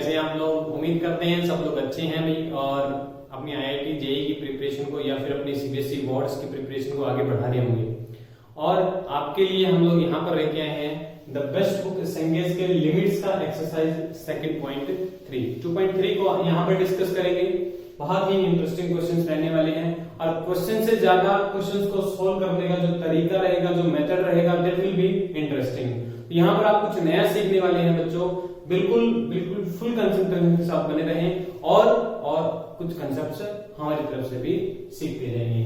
कैसे हैं आप लोग? उम्मीद करते हैं सब लोग अच्छे हैं भाई और अपनी आईआईटी जेईई की प्रिपरेशन को या फिर अपनी सीबीएसई बोर्ड्स की प्रिपरेशन को आगे बढ़ा रहे होंगे। और आपके लिए हम लोग यहाँ पर लेके आए हैं द बेस्ट बुक सेंगेज के लिमिट्स का एक्सरसाइज 2.3 को यहाँ पर डिस्कस करेंगे। बहुत ही इंटरेस्टिंग क्वेश्चंस रहने वाले हैं और क्वेश्चन से ज्यादा क्वेश्चंस को सोल्व करने का जो तरीका रहेगा, जो मेथड रहेगा, दैट विल बी इंटरेस्टिंग। यहाँ पर आप कुछ नया सीखने वाले हैं बच्चों। बिल्कुल बिल्कुल फुल कंसंट्रेशन के साथ बने रहें और कुछ कंसेप्ट्स हमारी तरफ से भी सीखते रहेंगे।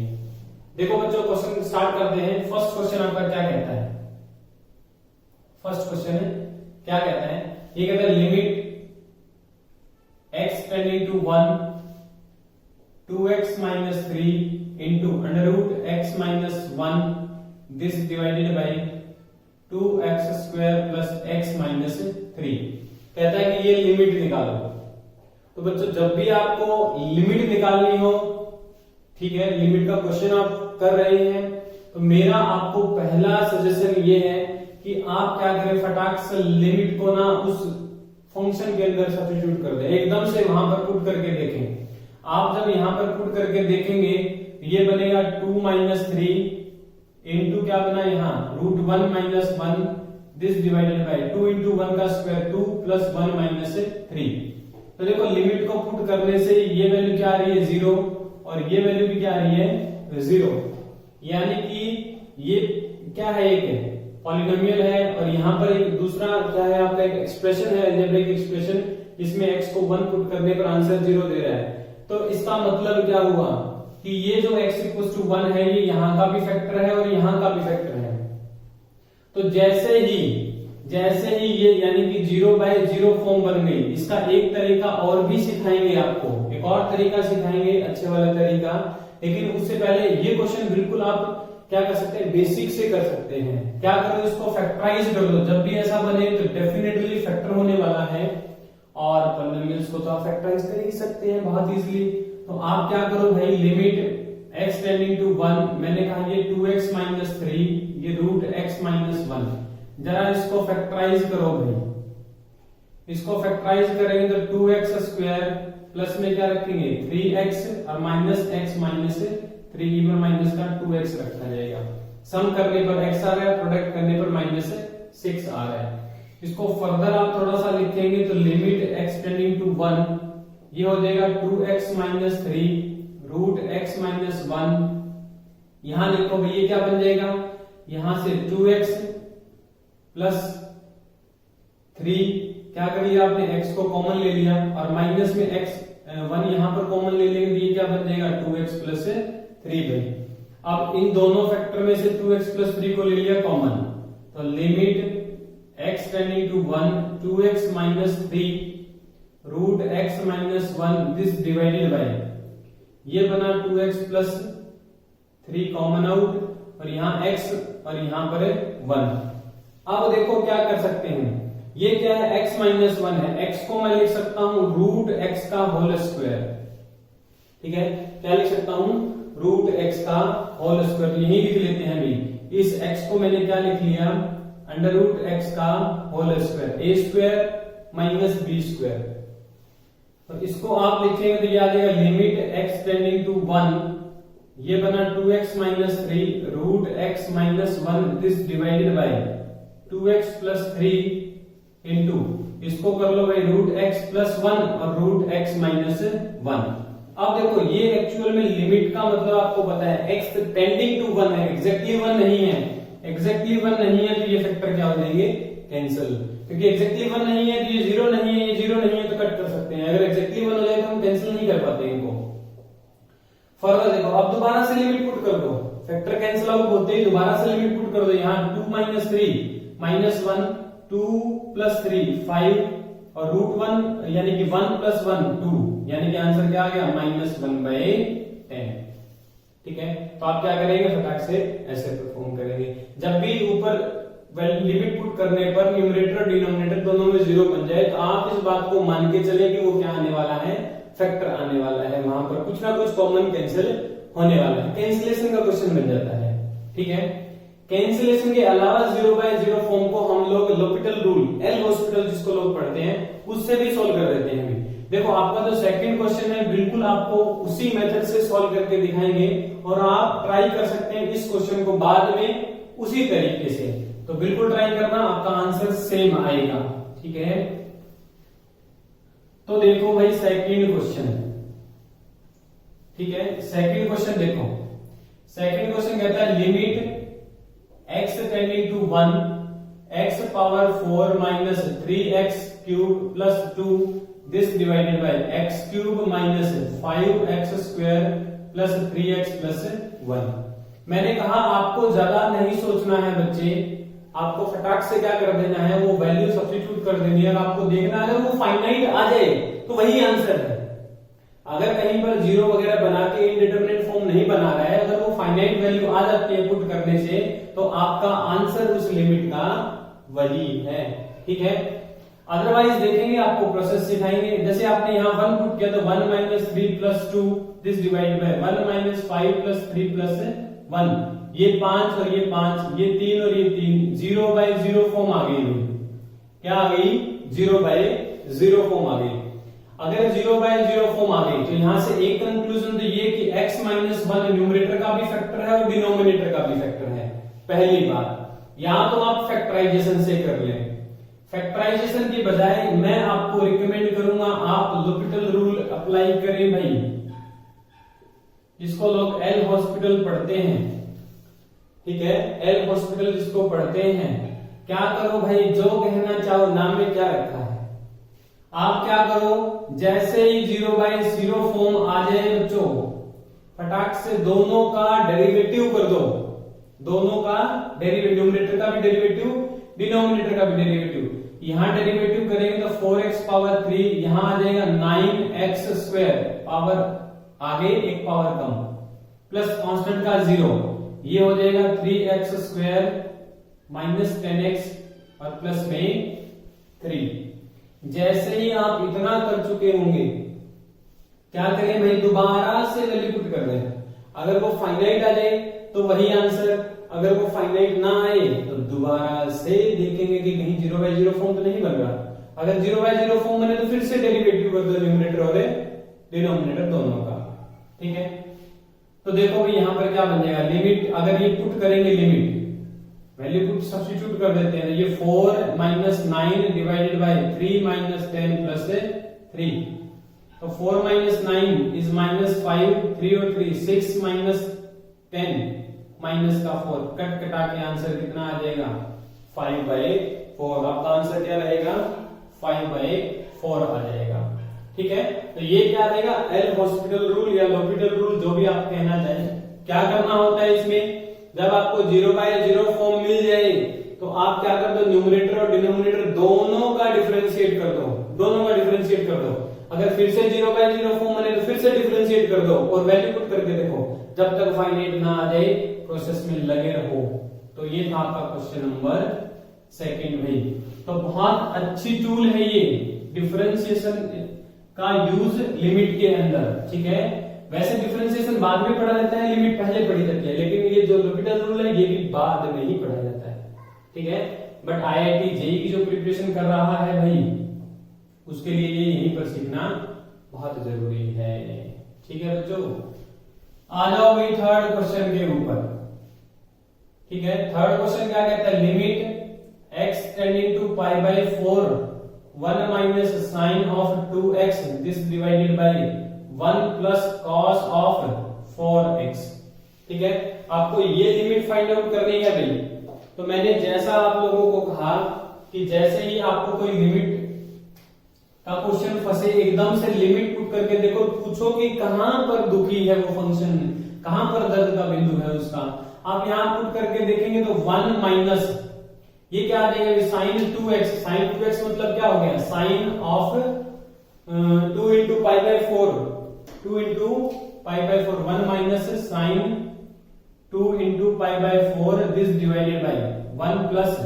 देखो बच्चों, क्वेश्चन स्टार्ट करते हैं। फर्स्ट क्वेश्चन आपका क्या कहता है? फर्स्ट क्वेश्चन क्या कहता है? ये कहता है limit x tending to 1 2x minus 3 into under root x minus 1 this divided by 2x square plus x minus 3 कहता है कि ये लिमिट निकालो। तो बच्चों जब भी आपको लिमिट निकालनी हो, ठीक है, लिमिट का क्वेश्चन आप कर रहे हैं, तो मेरा आपको पहला सजेशन ये है कि आप क्या करें, फटाक से लिमिट को ना उस फंक्शन के अंदर सब्स्टिट्यूट कर दें, एकदम से वहां पर पुट करके देखें। आप जब यहां पर पुट करके देखेंगे ये बनेगा 2 माइनस 3 इंटू क्या बना यहाँ root 1 minus 1 this divided by 2 into 1 का स्क्वायर 2 प्लस 1 माइनस 3। तो देखो लिमिट को पुट करने से ये वैल्यू क्या आ रही है 0 और ये वैल्यू भी क्या आ रही है 0। यानी कि ये क्या है, एक पॉलिनोमियल है और यहाँ पर एक दूसरा क्या है आपका एक एक्सप्रेशन है, अलजेब्रिक एक्सप्रेशन, जिसमें x को 1 पुट करने पर आंसर 0 दे रहा है। तो इसका मतलब क्या हुआ कि ये जो x इक्वल टू 1 है ये यहाँ का भी फैक्टर है और यहाँ का भी फैक्टर है। तो जैसे ही ये यानी कि 0/0 फॉर्म बन गई। इसका एक तरीका और भी सिखाएंगे आपको, एक और तरीका सिखाएंगे अच्छे वाला तरीका, लेकिन उससे पहले ये क्वेश्चन बिल्कुल आप क्या कर सकते हैं, बेसिक से कर सकते हैं। क्या करो, इसको फैक्टराइज कर दो। जब भी ऐसा बने तो डेफिनेटली फैक्टर होने वाला है और पॉलिनोमियल्स को तो आप फैक्टराइज कर ही सकते हैं बहुत इजीली। तो आप क्या करो भाई, लिमिट x टेंडिंग टू 1, मैंने कहा ये 2x माइनस 3, ये रूट x माइनस 1, जरा इसको फैक्टराइज करो भाई। इसको फैक्टराइज करेंगे तो 2x स्क्वायर प्लस में क्या रखेंगे 3x और minus x minus 3 even minus का 2x रखा जाएगा। सम करने पर x आ रहा है, प्रोडक्ट करने पर माइनस 6 आ रहा है। इसको फर्दर आप थोड़ा सा लिखेंगे तो लिमिट x टेंडिंग टू 1 ये हो जाएगा 2x minus 3 root x minus 1। यहां लिखो भाई ये क्या बन जाएगा, यहां से 2x प्लस 3, क्या कर लिया आपने x को कॉमन ले लिया और माइनस में x 1 यहां पर कॉमन ले लेंगे तो ये क्या बन जाएगा 2x प्लस 3 भाई। अब इन दोनों फैक्टर में से 2x प्लस 3 को ले लिया कॉमन, तो limit x tending to 1 2x minus 3 root x minus 1 this divided by ये बना 2x प्लस 3 कॉमन आउट और यहाँ x और यहाँ पर 1। अब देखो क्या कर सकते हैं, ये क्या है x माइनस 1 है, x को मैं लिख सकता हूं रूट x का होल स्क्वायर। ठीक है, क्या लिख सकता हूं, रूट x का होल स्क्वायर। यही लिख लेते हैं अभी। इस x को मैंने क्या लिख लिया, अंडर रूट x का whole square, a square minus b square. तो इसको आप लिखेंगे तो ये आ जाएगा लिमिट x टेंडिंग टू 1 ये बना 2x minus 3 root x minus 1 this divided by 2x plus 3 into इसको कर लो भाई रूट x प्लस 1 और रूट x माइनस 1। अब देखो ये एक्चुअल में लिमिट का मतलब आपको पता है x टेंडिंग टू 1 है, एग्जैक्टली 1 नहीं है। एग्जैक्टली 1 नहीं है तो ये फैक्टर क्या हो जाएंगे, कैंसिल, क्योंकि एग्जैक्टली 1 नहीं है तो ये 0 नहीं है, ये 0 नहीं है तो कट कर सकते हैं। अगर एग्जैक्टली 1 हो जाए तो हम कैंसिल नहीं कर पाते इनको। फर्दर देखो, अब दोबारा से लिमिट पुट कर दो, फैक्टर कैंसिल आउट होते ही दोबारा से लिमिट पुट कर दो। यहाँ 2 माइनस 3 माइनस 1 2 प्लस 3 5 और रूट 1 यानी कि 1 प्लस 1 2, यानी कि आंसर क्या आ गया -1/10। ठीक है, तो आप क्या करेंगे, फटाक से ऐसे परफॉर्म करेंगे। जब भी ऊपर लिमिट पुट करने पर न्यूमरेटर और डिनोमिनेटर दोनों में 0 बन जाए तो आप इस बात को मान के चले कि वो क्या आने वाला है, फैक्टर आने वाला है, वहां पर कुछ ना कुछ कॉमन कैंसिल होने वाला है, कैंसिलेशन का क्वेश्चन बन जाता है। ठीक है, कैंसिलेशन के अलावा 0/0 फॉर्म को हम लोग l'Hopital रूल, एल हॉस्पिटल जिसको लोग पढ़ते हैं, उससे भी सोल्व कर देते हैं। देखो आपका जो सेकंड क्वेश्चन है बिल्कुल आपको उसी मेथड से सॉल्व करके दिखाएंगे और आप ट्राई कर सकते हैं इस क्वेश्चन को बाद में उसी तरीके से। तो बिल्कुल ट्राई करना, आपका आंसर सेम आएगा। ठीक है, तो देखो भाई सेकंड क्वेश्चन। ठीक है, सेकंड क्वेश्चन देखो। सेकंड क्वेश्चन कहता है limit x tending to 1 x power 4 minus 3x cube plus 2 this divided by x cube minus 5x square plus 3x plus 1। मैंने कहा आपको ज्यादा नहीं सोचना है बच्चे, आपको फटाक से क्या कर देना है, वो वैल्यू सब्स्टिट्यूट कर देनी है। आपको देखना है अगर वो फाइनाइट आ जाए तो वही आंसर है। अगर कहीं पर जीरो वगैरह बना के इनडिटरमिनेट फॉर्म नहीं बना रहा है, अगर वो फाइनाइट वैल्यू आ जाती है पुट करने से, तो आपका आंसर उस लिमिट का वही है। ठीक है, अदरवाइज देखेंगे आपको प्रोसेस सिखाएंगे। जैसे आपने यहाँ 1 पुट किया तो 1 minus 3 plus 2 this divide by 1 minus 5 plus 3 plus 1, ये 5 और ये 5, ये 3 और ये 3, 0/0 फॉर्म आ गई। क्या आ गई? 0/0 फॉर्म आ गई। अगर 0/0 फॉर्म आ गई तो यहां से एक कंक्लूजन तो ये कि x माइनस 1 न्यूमरेटर का भी फैक्टर है और डिनोमिनेटर का भी फैक्टर है। पहली बात, यहां तो आप फैक्टराइजेशन से कर लें। फैक्टराइजेशन की बजाय मैं आपको रिकमेंड करूंगा आप l'Hopital रूल अप्लाई करें भाई, जिसको लोग एल हॉस्पिटल पढ़ते हैं। ठीक है, एल हॉस्पिटल जिसको पढ़ते हैं, क्या करो भाई, जो कहना चाहो, नाम में क्या रखा है, आप क्या करो, जैसे ही 0/0 फॉर्म आ जाए बच्चों, फटाक से दोनों का डेरिवेटिव कर दो। दोनों का डेरिवेटिव, न्यूमरेटर का भी डेरिवेटिव, डिनोमिनेटर का भी डेरिवेटिव। यहां डेरिवेटिव करेंगे तो 4x पावर 3, यहां आ जाएगा 9x स्क्वायर, पावर आगे एक पावर कम, प्लस कांस्टेंट का 0, ये हो जाएगा 3x स्क्वायर माइनस 10x और प्लस में 3। जैसे ही आप इतना कर चुके होंगे, क्या करें भाई, दोबारा से वैल्यू पुट कर दें। अगर वो फाइनाइट आ जाए तो वही आंसर, अगर वो फाइनाइट ना आए तो दोबारा से देखेंगे कि कहीं 0/0 फॉर्म तो नहीं बन रहा। अगर 0/0 फॉर्म बने तो फिर से डेरिवेटिव कर दो न्यूमरेटर और डिनोमिनेटर दोनों का। ठीक है, तो देखो भाई यहां पर क्या बन जाएगा, लिमिट अगर ये पुट करेंगे, लिमिट वैल्यू पुट सब्स्टिट्यूट कर देते हैं, ये 4 minus 9 divided by 3 minus 10 plus 3, तो 4 माइनस 9 इज माइनस 5, 3 और 3 6 माइनस 10 माइनस का 4, कट कटा के आंसर कितना आ जाएगा, 5/4। आपका आंसर क्या रहेगा, 5/4 आ जाएगा। ठीक है, तो ये क्या रहेगा, एल हॉस्पिटल रूल या l'Hopital रूल, जो भी आप कहना चाहें। क्या करना होता है इसमें, जब आपको 0/0 फॉर्म मिल जाए तो आप क्या कर दो, न्यूमरेटर और डिनोमिनेटर दोनों का डिफरेंशिएट कर दो, दोनों का डिफरेंशिएट कर दो। अगर फिर से 0/0 फॉर्म बने तो फिर से डिफरेंशिएट कर दो और वैल्यू पुट करके देखो, जब तक फाइनाइट ना आ जाए प्रोसेस में लगे रहो। तो ये था आपका क्वेश्चन नंबर सेकंड भाई। तो बहुत अच्छी टूल है ये डिफरेंशिएशन का यूज लिमिट के अंदर। ठीक है, वैसे डिफरेंशिएशन बाद में पढ़ा जाता है, लिमिट पहले पढ़ी जाती है, लेकिन ये जो l'Hopital रूल है ये भी बाद में ही पढ़ा जाता है। ठीक है, बट IIT JEE की जो प्रिपरेशन कर रहा है भाई, उसके लिए ये यहीं पर सीखना बहुत जरूरी है। ठीक है बच्चों, आ जाओ भाई थर्ड क्वेश्चन के ऊपर। ठीक है, थर्ड क्वेश्चन क्या कहता है, limit x tending to π/4 1 minus sine of 2x this divided by 1 plus cos of 4x। ठीक है, आपको ये लिमिट फाइंड आउट करनी है भाई। तो मैंने जैसा आप लोगों को कहा कि जैसे ही आपको कोई लिमिट का क्वेश्चन फंसे, एकदम से लिमिट पुट करके देखो, पूछो कि कहां पर दुखी है वो फंक्शन, कहां पर दर्द का बिंदु है उसका। आप यहां पुट करके देखेंगे तो 1 माइनस ये क्या आ जाएगा, साइन 2x। साइन 2x मतलब क्या हो गया, sine of 2 into π/4, 2 into π/4, 1 minus sine 2 into π/4 this divided by 1 plus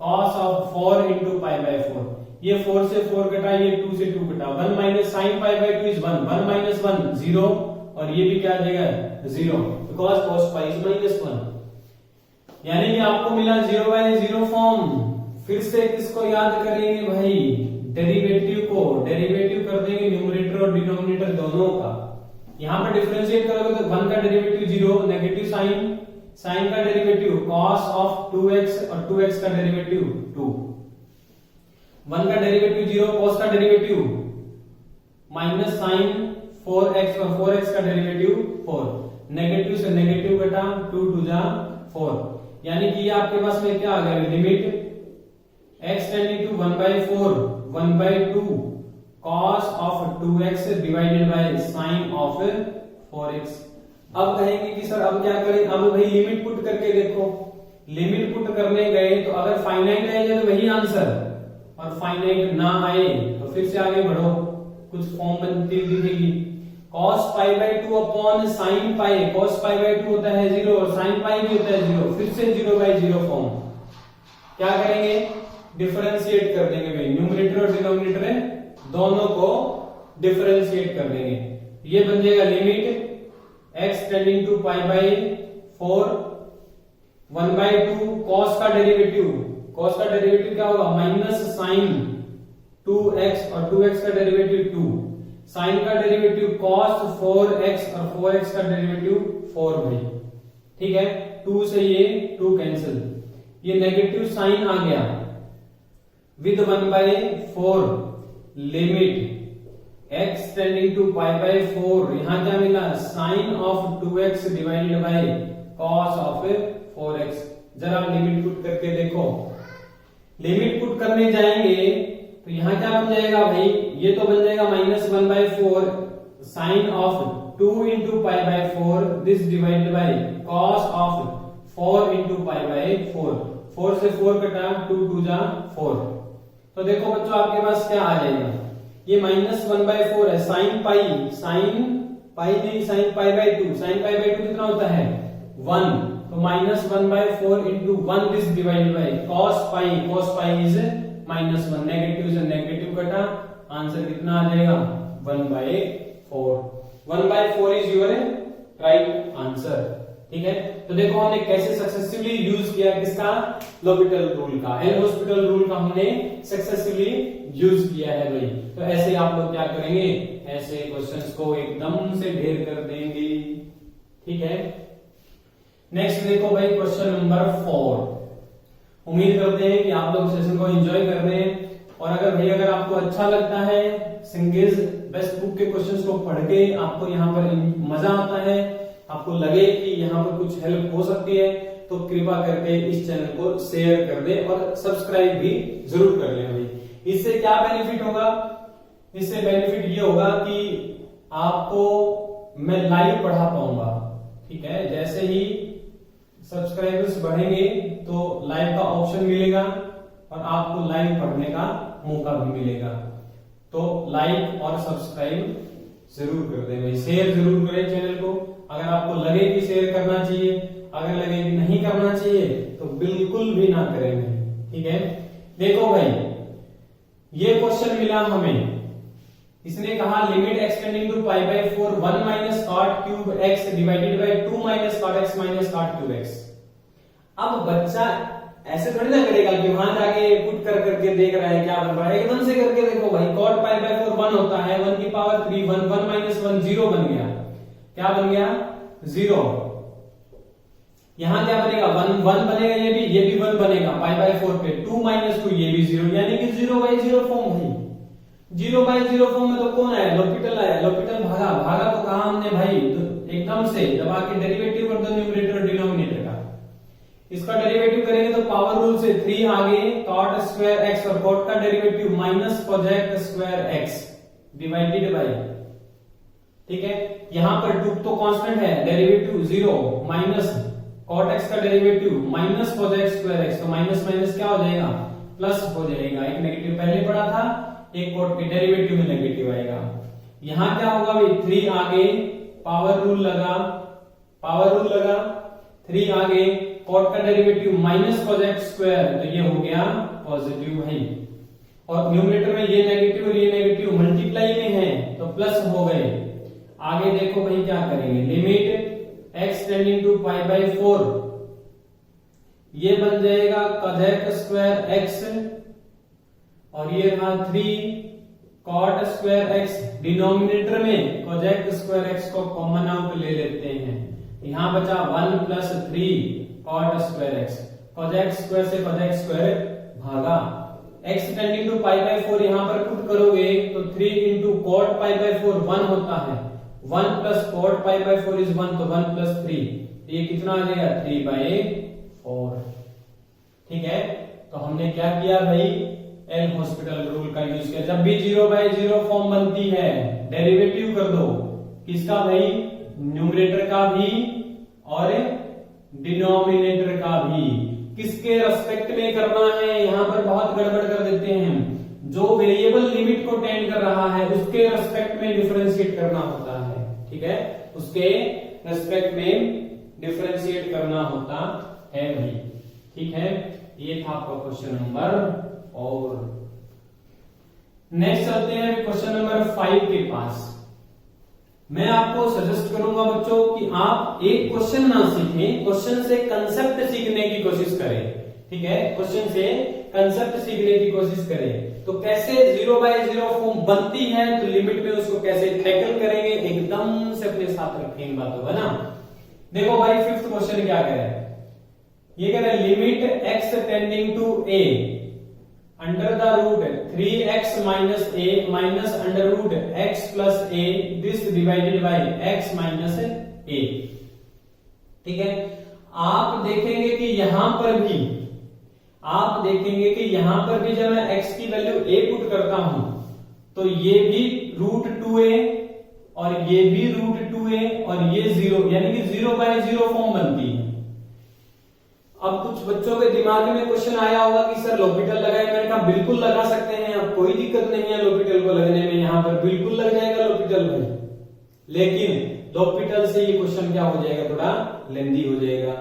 cos of 4 into π/4। ये 4 से 4 कटा, ये 2 से 2 कटा, 1 माइनस साइन π/2 इज 1, 1 माइनस 1 0, और ये भी क्या आ जाएगा 0, बिकॉज cos π इज -1। यानी कि आपको मिला 0/0 फॉर्म। फिर से किसको याद करेंगे भाई, डेरिवेटिव को। डेरिवेटिव कर देंगे न्यूमरेटर और डिनोमिनेटर दोनों का। यहां पर डिफरेंशिएट करोगे तो 1 का डेरिवेटिव 0, नेगेटिव साइन, साइन का डेरिवेटिव cos ऑफ 2x और 2x का डेरिवेटिव 2। 1 का डेरिवेटिव 0, cos का डेरिवेटिव माइनस साइन 4x और 4x का डेरिवेटिव 4। नेगेटिव से नेगेटिव घटा 2 2 जा 4, यानी कि आपके पास में क्या आ गया, limit x tending to 1/4 1/2 cos of 2x divided by sine of 4x। अब कहेंगे कि सर अब क्या करें, अब भाई लिमिट पुट करके देखो। लिमिट पुट करने गए तो अगर फाइनाइट आएगा तो वही आंसर, और फाइनाइट ना आए तो फिर से आगे बढ़ो, कुछ फॉर्म बनती दिखेगी। cos π/2 अपॉन sin π, cos π/2 होता है 0 और sin π भी होता है 0, फिर से 0/0 फॉर्म। क्या करेंगे, डिफरेंशिएट कर देंगे भाई, न्यूमरेटर और डिनोमिनेटर दोनों को डिफरेंशिएट कर देंगे। ये बन जाएगा limit x tending to π/4 1/2 cos का डेरिवेटिव, cos का डेरिवेटिव क्या होगा, माइनस साइन 2x और 2x का डेरिवेटिव 2, साइन का डेरिवेटिव cos 4x और 4x का डेरिवेटिव 4 भाई। ठीक है, 2 से ये 2 कैंसिल, ये नेगेटिव साइन आ गया with 1/4 limit x tending to π/4, यहां क्या मिला, sine of 2x divided by cos of 4x। जरा लिमिट पुट करके देखो। लिमिट पुट करने जाएंगे तो यहां क्या बन जाएगा भाई, ये तो बन जाएगा minus 1/4 sine of 2 into π/4 this divided by cos of 4 into π/4। 4 से 4 कटा 2 2 जा 4। तो देखो बच्चों आपके पास क्या आ जाएगा, ये माइनस 1/4 है, साइन पाई, साइन पाई नहीं साइन π/2, साइन π/2 कितना होता है 1, तो minus 1/4 into 1 this divided by cos pi is -1, negative से नेगेटिव कटा, आंसर कितना आ जाएगा 1/4। 1/4 इज योर राइट आंसर। ठीक है, तो देखो हमने कैसे सक्सेसफुली यूज किया किसका, l'Hopital रूल का, एल हॉस्पिटल रूल का हमने सक्सेसफुली यूज किया है भाई। तो ऐसे आप लोग क्या करेंगे, ऐसे क्वेश्चंस को एकदम से ढेर कर देंगे। ठीक है, नेक्स्ट देखो भाई क्वेश्चन नंबर 4। उम्मीद करते हैं कि आप लोग सेशन को एंजॉय कर रहे हैं, और अगर आपको अच्छा लगता है सिंगेज बेस्ट बुक के क्वेश्चंस को पढ़ के, आपको यहाँ पर मजा आता है, आपको लगे कि यहाँ पर कुछ हेल्प हो सकती है, तो कृपा करके इस चैनल को शेयर कर दे और सब्सक्राइब भी जरूर कर लें भाई। इससे क्या बेनिफिट होगा, इससे बेनिफिट ये होगा कि आपको मैं लाइव पढ़ा पाऊंगा। ठीक है, जैसे ही सब्सक्राइबर्स बढ़ेंगे तो लाइव का ऑप्शन मिलेगा और आपको लाइव पढ़ने का मौका भी मिलेगा। तो लाइक और सब्सक्राइब जरूर कर दें भाई, शेयर जरूर करें चैनल को। अगर आपको लगे कि शेयर करना चाहिए, अगर लगे कि नहीं करना चाहिए तो बिल्कुल भी ना करें। ठीक है, देखो भाई ये क्वेश्चन मिला हमें, इसने कहा limit x tending to π/4 1 minus cot cube x divided by 2 minus cot x minus cot cube x। अब बच्चा ऐसे थोड़ी ना करेगा कि वहां जाके पुट कर करके देख रहा है क्या बन रहा है, एकदम से करके देखो भाई। cot π/4 1 होता है, 1 की पावर 3 1 माइनस 1 0 बन गया, क्या बन गया 0। यहां क्या बनेगा 1 बनेगा, ये भी 1 बनेगा π/4 पे, 2 माइनस 2 ये भी 0, यानी कि 0/0 फॉर्म है। 0/0 फॉर्म में तो कौन आया, l'Hopital आया। l'Hopital भागा तो कहा हमने भाई, तो एकदम से दबा के डेरिवेटिव कर दो न्यूमरेटर और डिनोमिनेटर का। इसका डेरिवेटिव करेंगे तो पावर रूल से 3 आगे cot स्क्वायर x और cot का derivative minus cosec square x divided bye. ठीक है, यहां पर 2 तो कांस्टेंट है, डेरिवेटिव 0 माइनस cot x का derivative minus cosec square x, तो माइनस माइनस क्या हो जाएगा प्लस हो जाएगा। एक नेगेटिव पहले पढ़ा था, एक cot के डेरिवेटिव में नेगेटिव आएगा। यहां क्या होगा भाई 3 आगे पावर रूल लगा 3 आगे cot का डेरिवेटिव माइनस cosec स्क्वायर, तो ये हो गया पॉजिटिव है। और न्यूमरेटर में ये नेगेटिव और ये नेगेटिव मल्टीप्लाई में है तो प्लस हो गए। आगे देखो भाई क्या करेंगे, लिमिट x टेंडिंग टू π/4 ये बन जाएगा cosec स्क्वायर x, और ये रहा 3 cot स्क्वायर x। डिनोमिनेटर में cosec स्क्वायर x को कॉमन आउट ले लेते हैं, यहां बचा 1 plus 3 cot square x। cosec square से cosec स्क्वायर भागा, x tending to pi by 4 यहां पर पुट करोगे तो 3 इंटू कॉट पाई बाय 4 1 होता है, 1 plus cot pi by 4 is 1, तो 1 प्लस 3, ये कितना आ जाएगा 3 बाय 4। ठीक है, तो हमने क्या किया भाई, एल हॉस्पिटल रूल का यूज किया। जब भी 0 बाय 0 फॉर्म बनती है डेरिवेटिव कर दो, किसका भाई, न्यूमरेटर का भी और डिनोमिनेटर का भी। किसके रेस्पेक्ट में करना है, यहां पर बहुत गड़बड़ कर देते हैं, जो वेरिएबल लिमिट को टेंड कर रहा है उसके रेस्पेक्ट में डिफरेंशिएट करना होता है। ठीक है, उसके रेस्पेक्ट में डिफरेंशिएट करना होता है भाई। ठीक है, ये था आपका क्वेश्चन नंबर। और नेक्स्ट चलते हैं क्वेश्चन नंबर 5 के पास। मैं आपको सजेस्ट करूंगा बच्चों कि आप एक क्वेश्चन ना सीखें, क्वेश्चन से कंसेप्ट सीखने की कोशिश करें। ठीक है, क्वेश्चन से कंसेप्ट सीखने की कोशिश करें। तो कैसे 0 बाय 0 फॉर्म बनती है, तो लिमिट में उसको कैसे टैकल करेंगे, एकदम से अपने साथ रखेंगे बातों है ना। देखो भाई, 5th क्वेश्चन क्या कह रहा है, ये कह रहा है limit x tending to a under the root 3x minus a minus under root x plus a this divided by x minus a। ठीक है, आप देखेंगे कि यहां पर भी जब मैं x की वैल्यू a पुट करता हूं तो ये भी रूट 2a और ये भी रूट 2a और ये 0, यानी कि 0 बाय 0 फॉर्म बनती है। अब कुछ बच्चों के दिमाग में क्वेश्चन आया होगा कि सर लॉपिटल लगाए, मैंने कहा बिल्कुल लगा सकते हैं, अब कोई दिक्कत नहीं है लॉपिटल को लगने में, यहां पर बिल्कुल लग जाएगा लॉपिटल भाई। लेकिन लॉपिटल से ये क्वेश्चन क्या हो जाएगा, थोड़ा लेंदी हो जाएगा।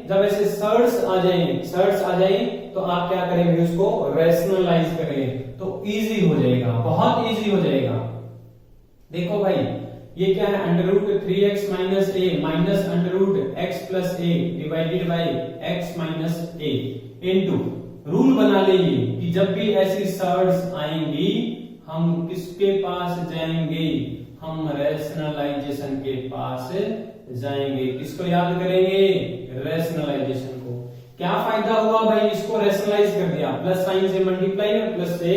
जब ऐसे सर्ट्स आ जाए तो आप क्या करेंगे, उसको रैशनलाइज करें तो इजी हो जाएगा, बहुत इजी हो जाएगा। देखो भाई, ये क्या है, under root 3x minus a minus under root x plus a divided by x minus a into rule बना लीजिए कि जब भी ऐसी सर्ट्स आएंगी हम किसके पास जाएंगे, हम रैशनलाइजेशन के पास जाएंगे। किसको याद करेंगे, रैशनलाइजेशन को। क्या फायदा हुआ भाई, इसको रैशनलाइज कर दिया, प्लस साइन से मल्टीप्लाई और प्लस से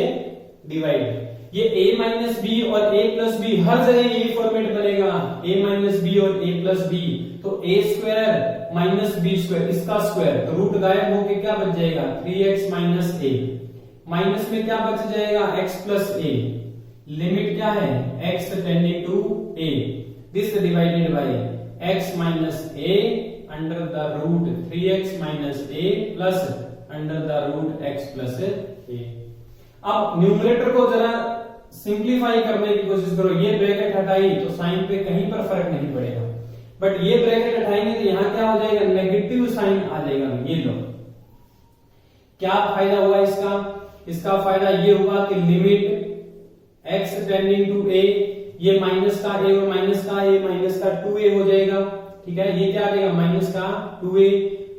डिवाइड। ये a माइनस बी और a प्लस बी हर जगह यही फॉर्मेट बनेगा, a माइनस बी और a प्लस बी, तो a square minus b square, इसका स्क्वायर, तो रूट गायब होके क्या बच जाएगा 3x माइनस a, माइनस में क्या बच जाएगा x प्लस a, लिमिट क्या है x tending to a, this divided by x minus a under the root 3x minus a plus under the root x plus a। अब numerator को जरा simplify करने की कोशिश करो, ये ब्रैकेट हटाई तो साइन पे कहीं पर फर्क नहीं पड़ेगा, बट ये ब्रैकेट हटाएंगे तो यहां क्या हो जाएगा, नेगेटिव साइन आ जाएगा। ये लो, क्या फायदा हुआ इसका, इसका फायदा ये हुआ कि limit x tending to a, ये माइनस का a और माइनस का a माइनस का 2a हो जाएगा। ठीक है, ये क्या आ जाएगा माइनस का 2a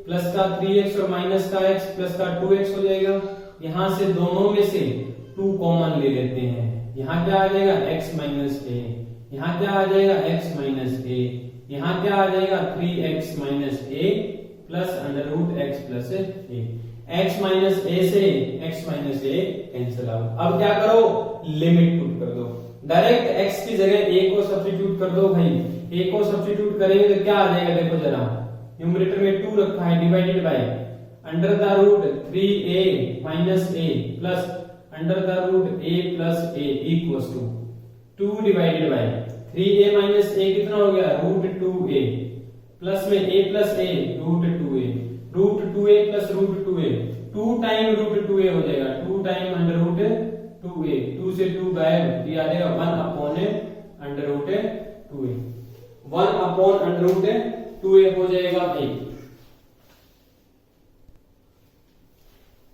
प्लस का 3x और माइनस का x प्लस का 2x हो जाएगा। यहां से दोनों में से 2 कॉमन ले लेते हैं, यहां क्या आ जाएगा x माइनस a, यहां क्या आ जाएगा x माइनस a, यहां क्या आ जाएगा 3x minus a plus under root x plus a। x minus a से x minus a cancel out. अब क्या करो, लिमिट पुट कर दो, डायरेक्ट x की जगह a को सब्स्टिट्यूट कर दो भाई। a को सब्स्टिट्यूट करेंगे तो क्या आ जाएगा, देखो जरा, न्यूमरेटर में 2 रखा है, divided by under the root 3a minus a plus under the root a plus a equals to 2 divided by 3a minus a कितना हो गया, रूट 2a प्लस में a plus a root 2a, root 2a plus root 2a, 2 time root 2a हो जाएगा, 2 time under root 2a, 2 से 2 गायब, ये आ जाएगा 1 upon under root 2a, 1 upon under root 2a हो जाएगा 1।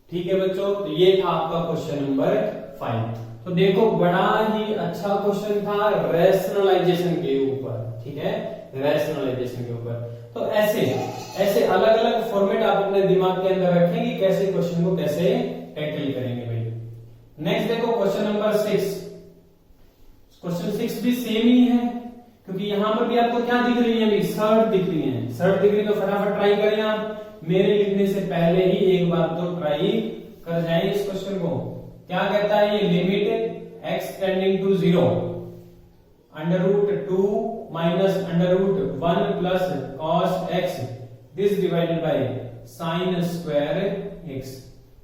ठीक है बच्चों, तो ये था आपका क्वेश्चन नंबर 5। तो देखो बड़ा ही अच्छा क्वेश्चन था रैशनलाइजेशन के ऊपर। ठीक है, रैशनलाइजेशन के ऊपर। तो ऐसे अलग अलग फॉर्मेट आप अपने दिमाग के अंदर रखें कि कैसे क्वेश्चन को कैसे टैकल करेंगे भाई। नेक्स्ट देखो क्वेश्चन नंबर 6। क्वेश्चन 6 भी सेम ही है, क्योंकि यहां पर भी आपको क्या दिख रही है, शर्ट दिख रही है। शर्ट दिख रही है तो फटाफट ट्राई करें आप। मेरे लिखने से पहले ही एक बार तो ट्राई कर जाए इस क्वेश्चन को। क्या कहता है ये, limit x tending to 0 √2 minus √1 plus cos x this divided by sin square x।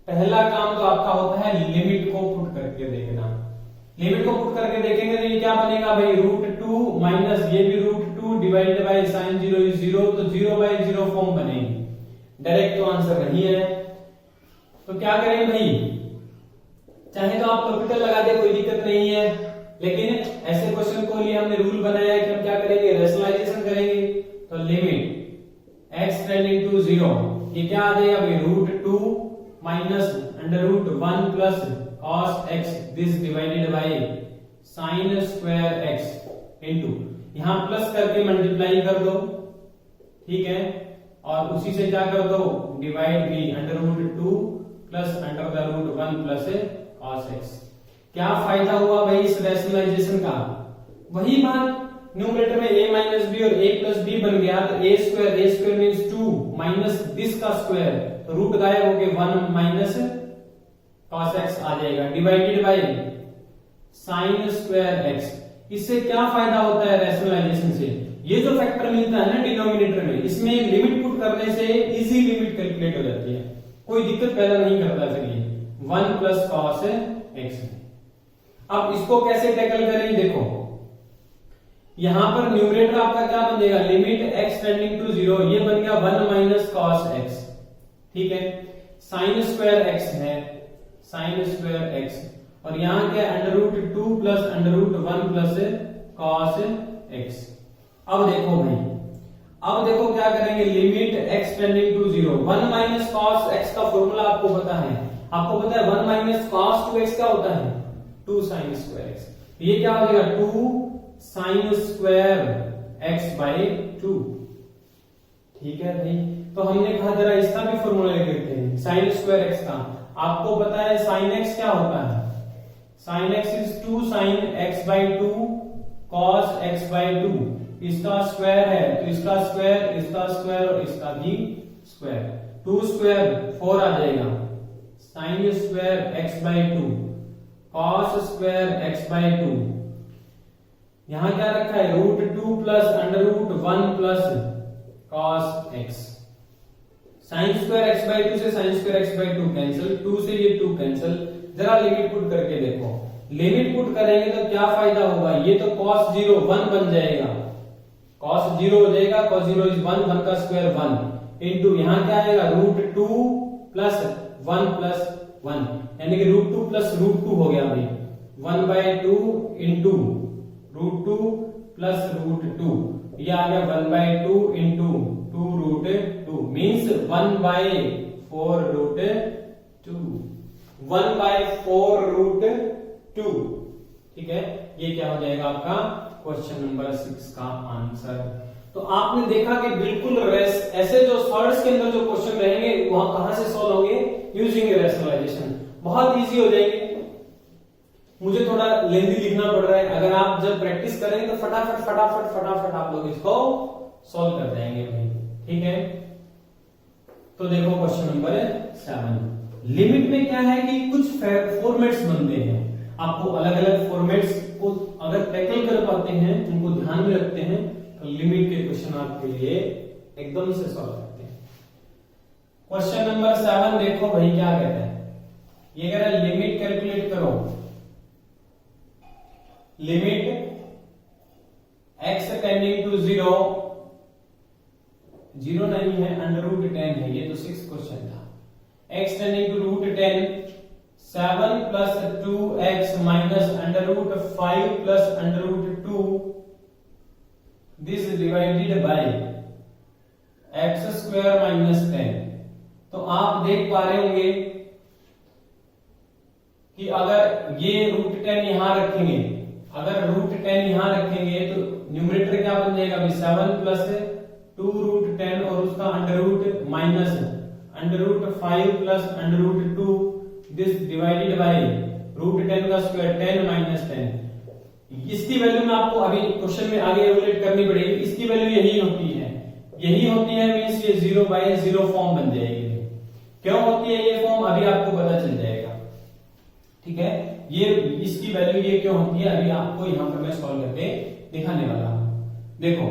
पहला काम तो आपका होता है लिमिट को पुट करके देखना। लिमिट को पुट करके देखेंगे तो ये क्या बनेगा भाई, √2 माइनस ये भी √2 डिवाइडेड बाय sin 0 इज 0, तो 0/0 फॉर्म बनेगी। डायरेक्ट तो आंसर नहीं है, तो क्या करें भाई, चाहे तो आप कैपिटल लगा दे, कोई दिक्कत नहीं है, लेकिन ऐसे क्वेश्चन को लिए हमने रूल बनाया है कि हम क्या करेंगे, रैशनलाइजेशन करेंगे। तो लिमिट x टेंडिंग टू 0, ये क्या आ जाएगा भाई, √2 minus √1 plus cos x this divided by sin square x into, यहां प्लस करके मल्टीप्लाई कर दो, ठीक है, और उसी से क्या कर दो, डिवाइड भी √2 प्लस √1 प्लस cos x। क्या फायदा हुआ भाई इस रैशनलाइजेशन का, वही बात, न्यूमरेटर में a माइनस बी और a प्लस बी बन गया, तो a square means 2 minus this का स्क्वायर, तो रूट गायब होके 1 माइनस cos x आ जाएगा, divided by sin square x। इससे क्या फायदा होता है रैशनलाइजेशन से, ये जो फैक्टर मिलता है ना डिनोमिनेटर में, इसमें लिमिट पुट करने से इजी लिमिट कैलकुलेट हो जाती है, कोई दिक्कत पैदा नहीं करता। फिर ये 1 प्लस cos x। अब इसको कैसे टैकल करें, देखो यहां पर न्यूमरेटर आपका क्या बन जाएगा, लिमिट x टेंडिंग टू 0, ये बन गया 1 माइनस cos x, ठीक है, sin स्क्वायर x है, sin स्क्वायर x, और यहां क्या √2 प्लस √1 प्लस cos x। अब देखो भाई, अब देखो क्या करेंगे, limit x tending to 0, 1 minus cos x का फॉर्मूला आपको पता है, 1 माइनस cos 2x क्या होता है, 2 sin स्क्वायर x। ये क्या हो जाएगा, 2 sin स्क्वायर x बाय 2, ठीक है भाई। तो हमने कहा जरा इसका भी फॉर्मूला लिख देते हैं, sin स्क्वायर x का। आपको पता है sin x क्या होता है, sin x is 2 sin x by 2 cos x by 2, इसका स्क्वायर है तो इसका स्क्वायर और इसका भी स्क्वायर, 2 स्क्वायर 4 आ जाएगा, sin square x by 2 cos square x by 2, यहां क्या रखा है, √2 plus √1 plus cos x। sin square x by 2 से sin square x by 2 cancel, 2 से ये 2 कैंसिल। जरा लिमिट पुट करके देखो, लिमिट पुट करेंगे तो क्या फायदा होगा, ये तो cos 0 1 बन जाएगा, cos 0 हो जाएगा, cos 0 इज 1 का स्क्वायर 1 इनटू यहां क्या आएगा, √2 प्लस 1 प्लस 1, यानी कि √2 प्लस √2 हो गया भाई, 1/2 इनटू √2 प्लस √2, ये आ गया 1/2 इनटू 2√2 मींस 1/4√2, 1/4√2, ठीक है। ये क्या हो जाएगा आपका क्वेश्चन नंबर 6 का आंसर। तो आपने देखा कि बिल्कुल ऐसे जो थर्ड्स के अंदर जो क्वेश्चन रहेंगे वहां कहां से सॉल्व होंगे, यूजिंग रैशनलाइजेशन, बहुत इजी हो जाएंगे। मुझे थोड़ा लेंथी लिखना पड़ रहा है, अगर आप जब प्रैक्टिस करेंगे तो फटाफट आप लोग इसको सॉल्व कर जाएंगे भाई, ठीक है। तो देखो क्वेश्चन नंबर 7, लिमिट में क्या है कि कुछ फॉर्मेट्स बनते हैं, आपको अलग अलग फॉर्मेट्स को अगर टैकल कर पाते हैं, उनको ध्यान में रखते हैं, तो लिमिट के क्वेश्चन आपके लिए एकदम से सॉल्व करते हैं। क्वेश्चन नंबर 7 देखो भाई क्या कहता है, ये कह रहा है लिमिट कैलकुलेट करो, लिमिट x टेंडिंग टू 0 नहीं है, √10 है, ये तो 6th क्वेश्चन था, x tending to √10, 7 plus 2x minus √5 plus √2 this divided by x square minus 10। तो आप देख पा रहे होंगे कि अगर ये √10 यहां रखेंगे, अगर √10 यहां रखेंगे तो न्यूमरेटर क्या बन जाएगा अभी 7 प्लस 2 रूट 10 और उसका under root minus under root 5 plus under root 2 this divided by root 10 का स्क्वायर 10 माइनस 10। इसकी वैल्यू में आपको अभी क्वेश्चन में आगे एवलुएट करनी पड़ेगी। इसकी वैल्यू यही होती है मींस ये 0 बाय 0 फॉर्म बन जाएगी। क्यों होती है ये फॉर्म अभी आपको पता चल जाएगा, ठीक है। ये इसकी वैल्यू ये क्यों होती है अभी आपको यहां पर मैं सॉल्व करके दिखाने वाला हूं। देखो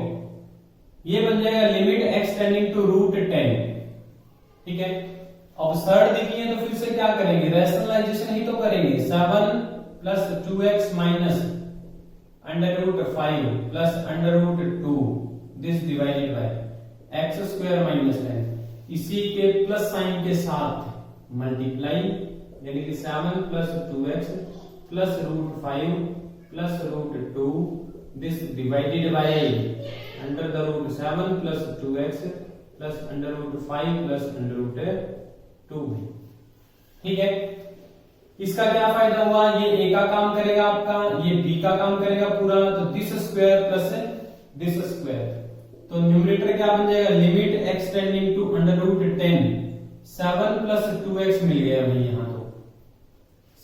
ये बन जाएगा limit x tending to root 10, ठीक है। अब सर्ड देखी है तो फिर से क्या करेंगे, रैशनलाइजेशन ही तो करेंगे। 7 plus 2x minus under root 5 plus under root 2 this divided by x square minus 10, इसी के प्लस साइन के साथ मल्टीप्लाई, यानी कि 7 plus 2x plus root 5 plus root 2 this divided by under the root 7 plus 2x plus under root 5 plus under root 2, ठीक है। इसका क्या फायदा हुआ, ये a का काम करेगा आपका, ये b का काम करेगा पूरा, तो this square plus this square, तो न्यूमरेटर क्या बन जाएगा limit x tending to under root 10, 7 plus 2x मिल गया अभी यहां, तो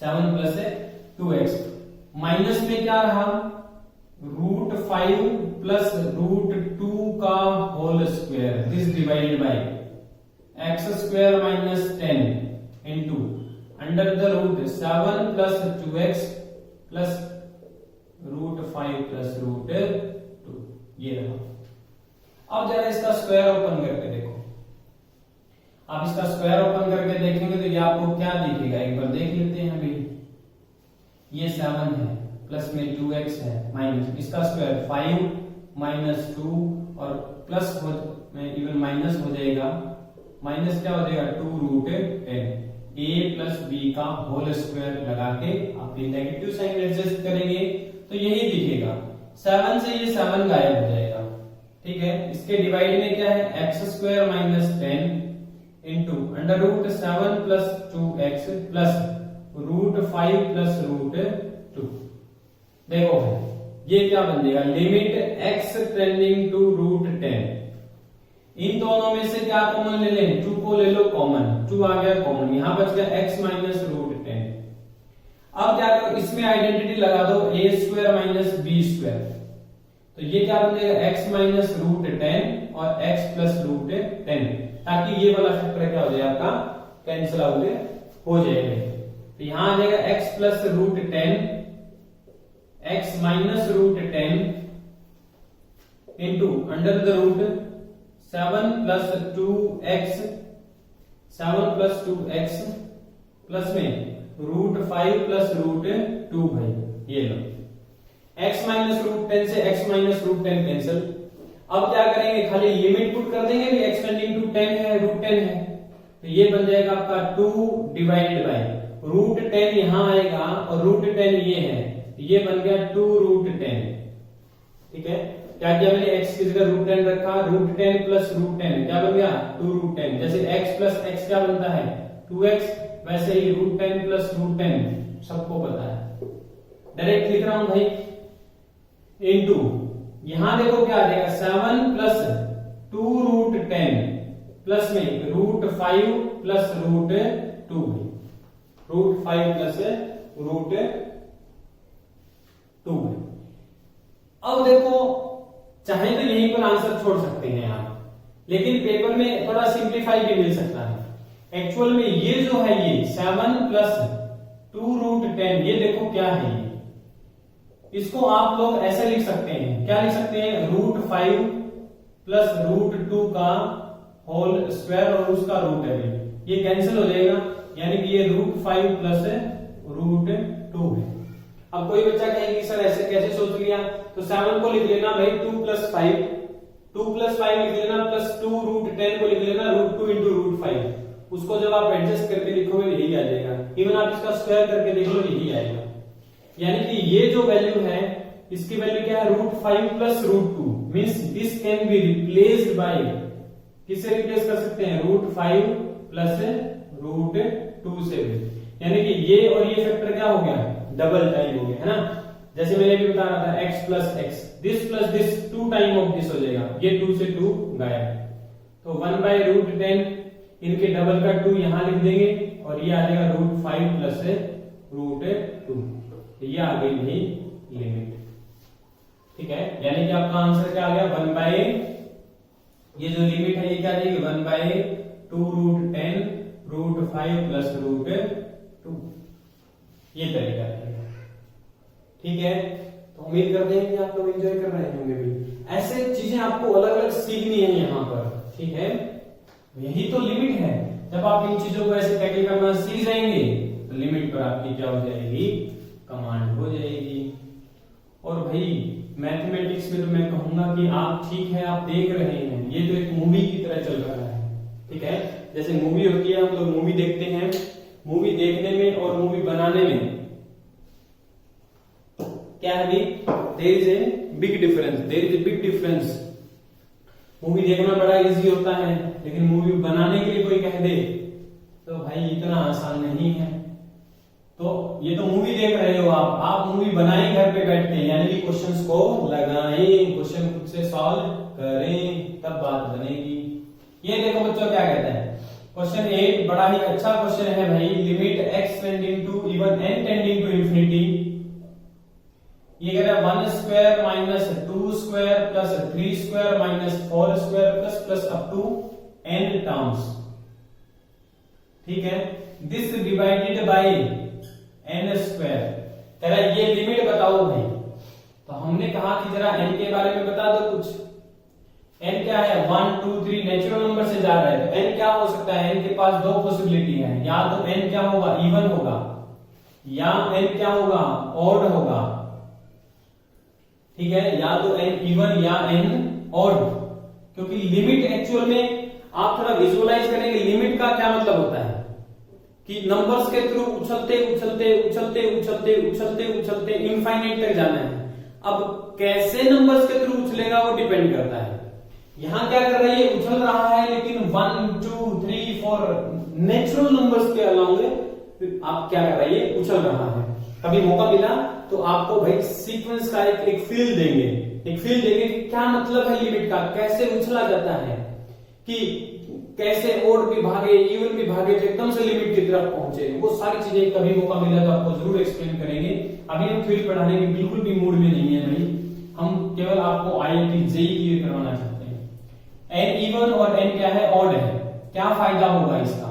7 प्लस 2x माइनस में क्या रहा रूट 5 प्लस रूट 2 का whole square this divided by x square minus 10 into under the root 7 plus 2x plus root 5 plus root 2, ये रहा। अब जरा इसका स्क्वायर ओपन करके देखो, आप इसका स्क्वायर ओपन करके देखेंगे तो ये आपको क्या दिखेगा, एक बार देख लेते हैं। अभी ये 7 है, प्लस में 2x है, माइनस इसका स्क्वायर 5 माइनस 2 और प्लस में इवन माइनस हो जाएगा, माइनस क्या हो जाएगा 2 रूट 10, a प्लस b का होल स्क्वायर लगा के आप नेगेटिव साइन एडजस्ट करेंगे तो यही दिखेगा। 7 से ये 7 गायब हो जाएगा, ठीक है। इसके डिवाइड में क्या है x square minus 10 into under root 7 plus 2x plus root 5 plus root 2। देखो ये क्या बन जाएगा limit x tending to root 10, इन दोनों में से क्या कॉमन ले लें, 2 को ले लो कॉमन, 2 आ गया कॉमन, यहां बच गया x माइनस रूट 10। अब क्या करो इसमें आइडेंटिटी लगा दो a square minus b square, तो ये क्या बन जाएगा x माइनस रूट 10 और x प्लस रूट 10, ताकि ये वाला फैक्टर क्या हो जाए आपका कैंसिल आउट हो जाएगा। तो यहां आ जाएगा x plus root 10 x minus root 10 into under the root 7 plus 2x 7 plus 2x plus में रूट 5 प्लस रूट 2 भाई, ये लो x माइनस रूट 10 से x माइनस रूट 10 कैंसिल। अब क्या करेंगे खाली लिमिट पुट कर देंगे, भी x टेंडिंग टू 10 है रूट 10 है, तो ये बन जाएगा आपका 2 डिवाइडेड बाय रूट 10 यहां आएगा और रूट 10 ये है, ये बन गया 2 रूट 10, ठीक है। क्या किया मैंने x की जगह रूट 10 रखा, रूट 10 प्लस रूट 10 क्या बन गया 2 रूट 10, जैसे x प्लस x क्या बनता है 2x, वैसे ही रूट 10 प्लस रूट 10 सबको पता है, डायरेक्ट लिख रहा हूं भाई इनटू यहां देखो क्या आ जाएगा 7 प्लस 2 रूट 10 प्लस में root 5 plus root 2, root 5 plus root 2। अब देखो चाहे तो यहीं पर आंसर छोड़ सकते हैं आप, लेकिन पेपर में थोड़ा सिंप्लीफाई भी मिल सकता है। एक्चुअल में ये जो है ये 7 प्लस 2 रूट 10 ये देखो क्या है, ये इसको आप लोग ऐसे लिख सकते हैं, क्या लिख सकते हैं रूट 5 प्लस रूट 2 का होल स्क्वायर और उसका रूट है, ये कैंसिल हो जाएगा, यानी कि ये रूट 5 प्लस रूट 2 है। अब कोई बच्चा कहेगी सर ऐसे कैसे सोच लिया, तो 7 को लिख लेना भाई 2 प्लस 5 लिख लेना प्लस 2 रूट 10 को लिख लेना रूट 2 इंटू रूट 5, उसको जब आप एडजस्ट करके लिखोगे यही आ जाएगा, इवन आप इसका स्क्वायर करके देख लो यही आएगा। यानी कि ये जो वैल्यू है इसकी वैल्यू क्या है root 5 plus root 2, means this can be replaced by, किससे रिप्लेस कर सकते हैं रूट 5 प्लस रूट 2 से भी, यानी कि ये और ये फैक्टर क्या हो गया डबल टाइम हो गया है ना, जैसे मैंने भी बता रहा था x plus x, this plus this 2 time of this हो जाएगा, ये 2 से 2 गायब। तो 1/√10 इनके डबल का 2 यहां लिख देंगे और ये आ जाएगा √5 प्लस √2, ये आ गई भाई लिमिट। ठीक है, यानी कि आपका आंसर क्या आ गया 1/, ये जो लिमिट है ये क्या आ जाएगी 1/2√10 √5 प्लस √2, ये तरीका है। ठीक है, तो उम्मीद करते हैं कि आप लोग एंजॉय कर रहे होंगे भी। ऐसे चीजें आपको अलग अलग सीखनी है यहाँ पर। ठीक है, यही तो लिमिट है। जब आप इन चीजों को ऐसे टैकल करना सीख जाएंगे तो लिमिट पर आपकी क्या हो जाएगी, कमांड हो जाएगी। और भाई मैथमेटिक्स में तो मैं कहूंगा कि आप ठीक है, आप देख रहे हैं, ये तो एक मूवी की तरह चल रहा है। ठीक है, जैसे मूवी होती है, हम लोग मूवी देखते हैं, मूवी देखने में और मूवी बनाने में क्या है, there is a big difference, there is a big difference. Movie देखना बड़ा इजी होता है, लेकिन मूवी बनाने के लिए कोई कह दे तो भाई इतना आसान नहीं है। तो ये तो मूवी देख रहे हो आप मूवी बनाएं घर पे बैठ के, यानी कि क्वेश्चंस को लगाएं, क्वेश्चन खुद से सॉल्व करें, तब बात बनेगी। ये देखो बच्चों क्या कहता है, क्वेश्चन 8 बड़ा ही अच्छा क्वेश्चन है भाई। Limit x tending to even n tending to infinity, ये कह रहा है 1 square minus 2 square plus 3 square minus 4 square plus plus up to n terms. ठीक है, this divided by n square. कह रहा है ये लिमिट बताओ भाई। तो हमने कहा कि जरा n के बारे में बता दो कुछ। n क्या है, 1 2 3 नेचुरल नंबर से जा रहा है, तो n क्या हो सकता है, n के पास दो पॉसिबिलिटी है, या तो n क्या होगा, इवन होगा, या n क्या होगा, ऑड होगा। ठीक है, या तो n इवन या n ऑड। क्योंकि लिमिट एक्चुअल में आप थोड़ा विजुअलाइज करेंगे, लिमिट का क्या मतलब होता है कि नंबर्स के थ्रू उछलते उछलते उछलते उछलते उछलते उछलते इनफाइनाइट तक जाना है। अब कैसे नंबर्स के थ्रू उछलेगा वो डिपेंड करता है। यहां क्या कर रहा है, ये उछल रहा है, लेकिन 1 2 3 4 नेचुरल नंबर्स के अलावा आप क्या कर रहा है, ये उछल रहा है। कभी मौका मिला तो आपको भाई सीक्वेंस का एक फील देंगे, कि क्या मतलब है लिमिट का, कैसे उछला जाता है, कि कैसे ओड भी भागे, इवन भी भागे, तो एकदम से लिमिट की तरफ पहुंचे। वो सारी चीजें कभी मौका मिला तो आपको जरूर एक्सप्लेन करेंगे। अभी हम फील्ड पढ़ाने के बिल्कुल भी मूड में नहीं है भाई, हम केवल आपको IIT JEE क्लियर करवाना चाहते हैं। n इवन और n क्या है, ऑड है। क्या फायदा होगा इसका,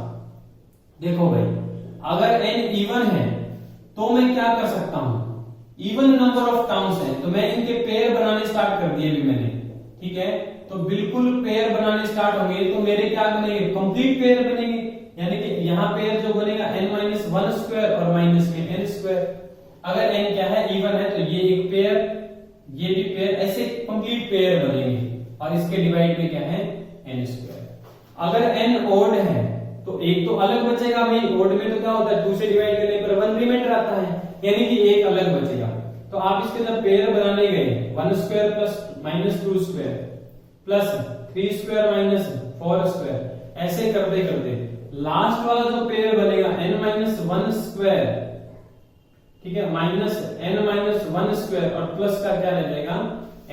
देखो भाई, अगर n इवन है तो मैं क्या कर सकता हूं, इवन नंबर ऑफ टर्म्स है तो मैं इनके पेयर बनाने स्टार्ट कर दिए भी मैंने। ठीक है, तो बिल्कुल पेयर बनाने स्टार्ट होंगे तो मेरे क्या बनेंगे, कंप्लीट पेयर बनेंगे। यानी कि यहाँ पेयर जो बनेगा n-1 स्क्वायर और माइनस में n स्क्वायर। अगर n क्या है, इवन है, तो ये एक पेयर, ये भी पेयर, ऐसे कंप्लीट पेयर बनेंगे। और इसके डिवाइड में क्या है, n स्क्वायर। अगर n ऑड है तो एक तो अलग बचेगा भाई, ऑड में तो क्या होता है 2 से डिवाइड करने पर 1 रिमाइंडर आता है, यानी कि एक अलग बचेगा। तो आप इसके जब पेयर बनाने गए 1 square plus minus 2 square plus 3 square minus 4 square, ऐसे करते करते लास्ट वाला जो पेयर बनेगा n-1 स्क्वायर, ठीक है, माइनस n-1 स्क्वायर और प्लस का क्या रह जाएगा,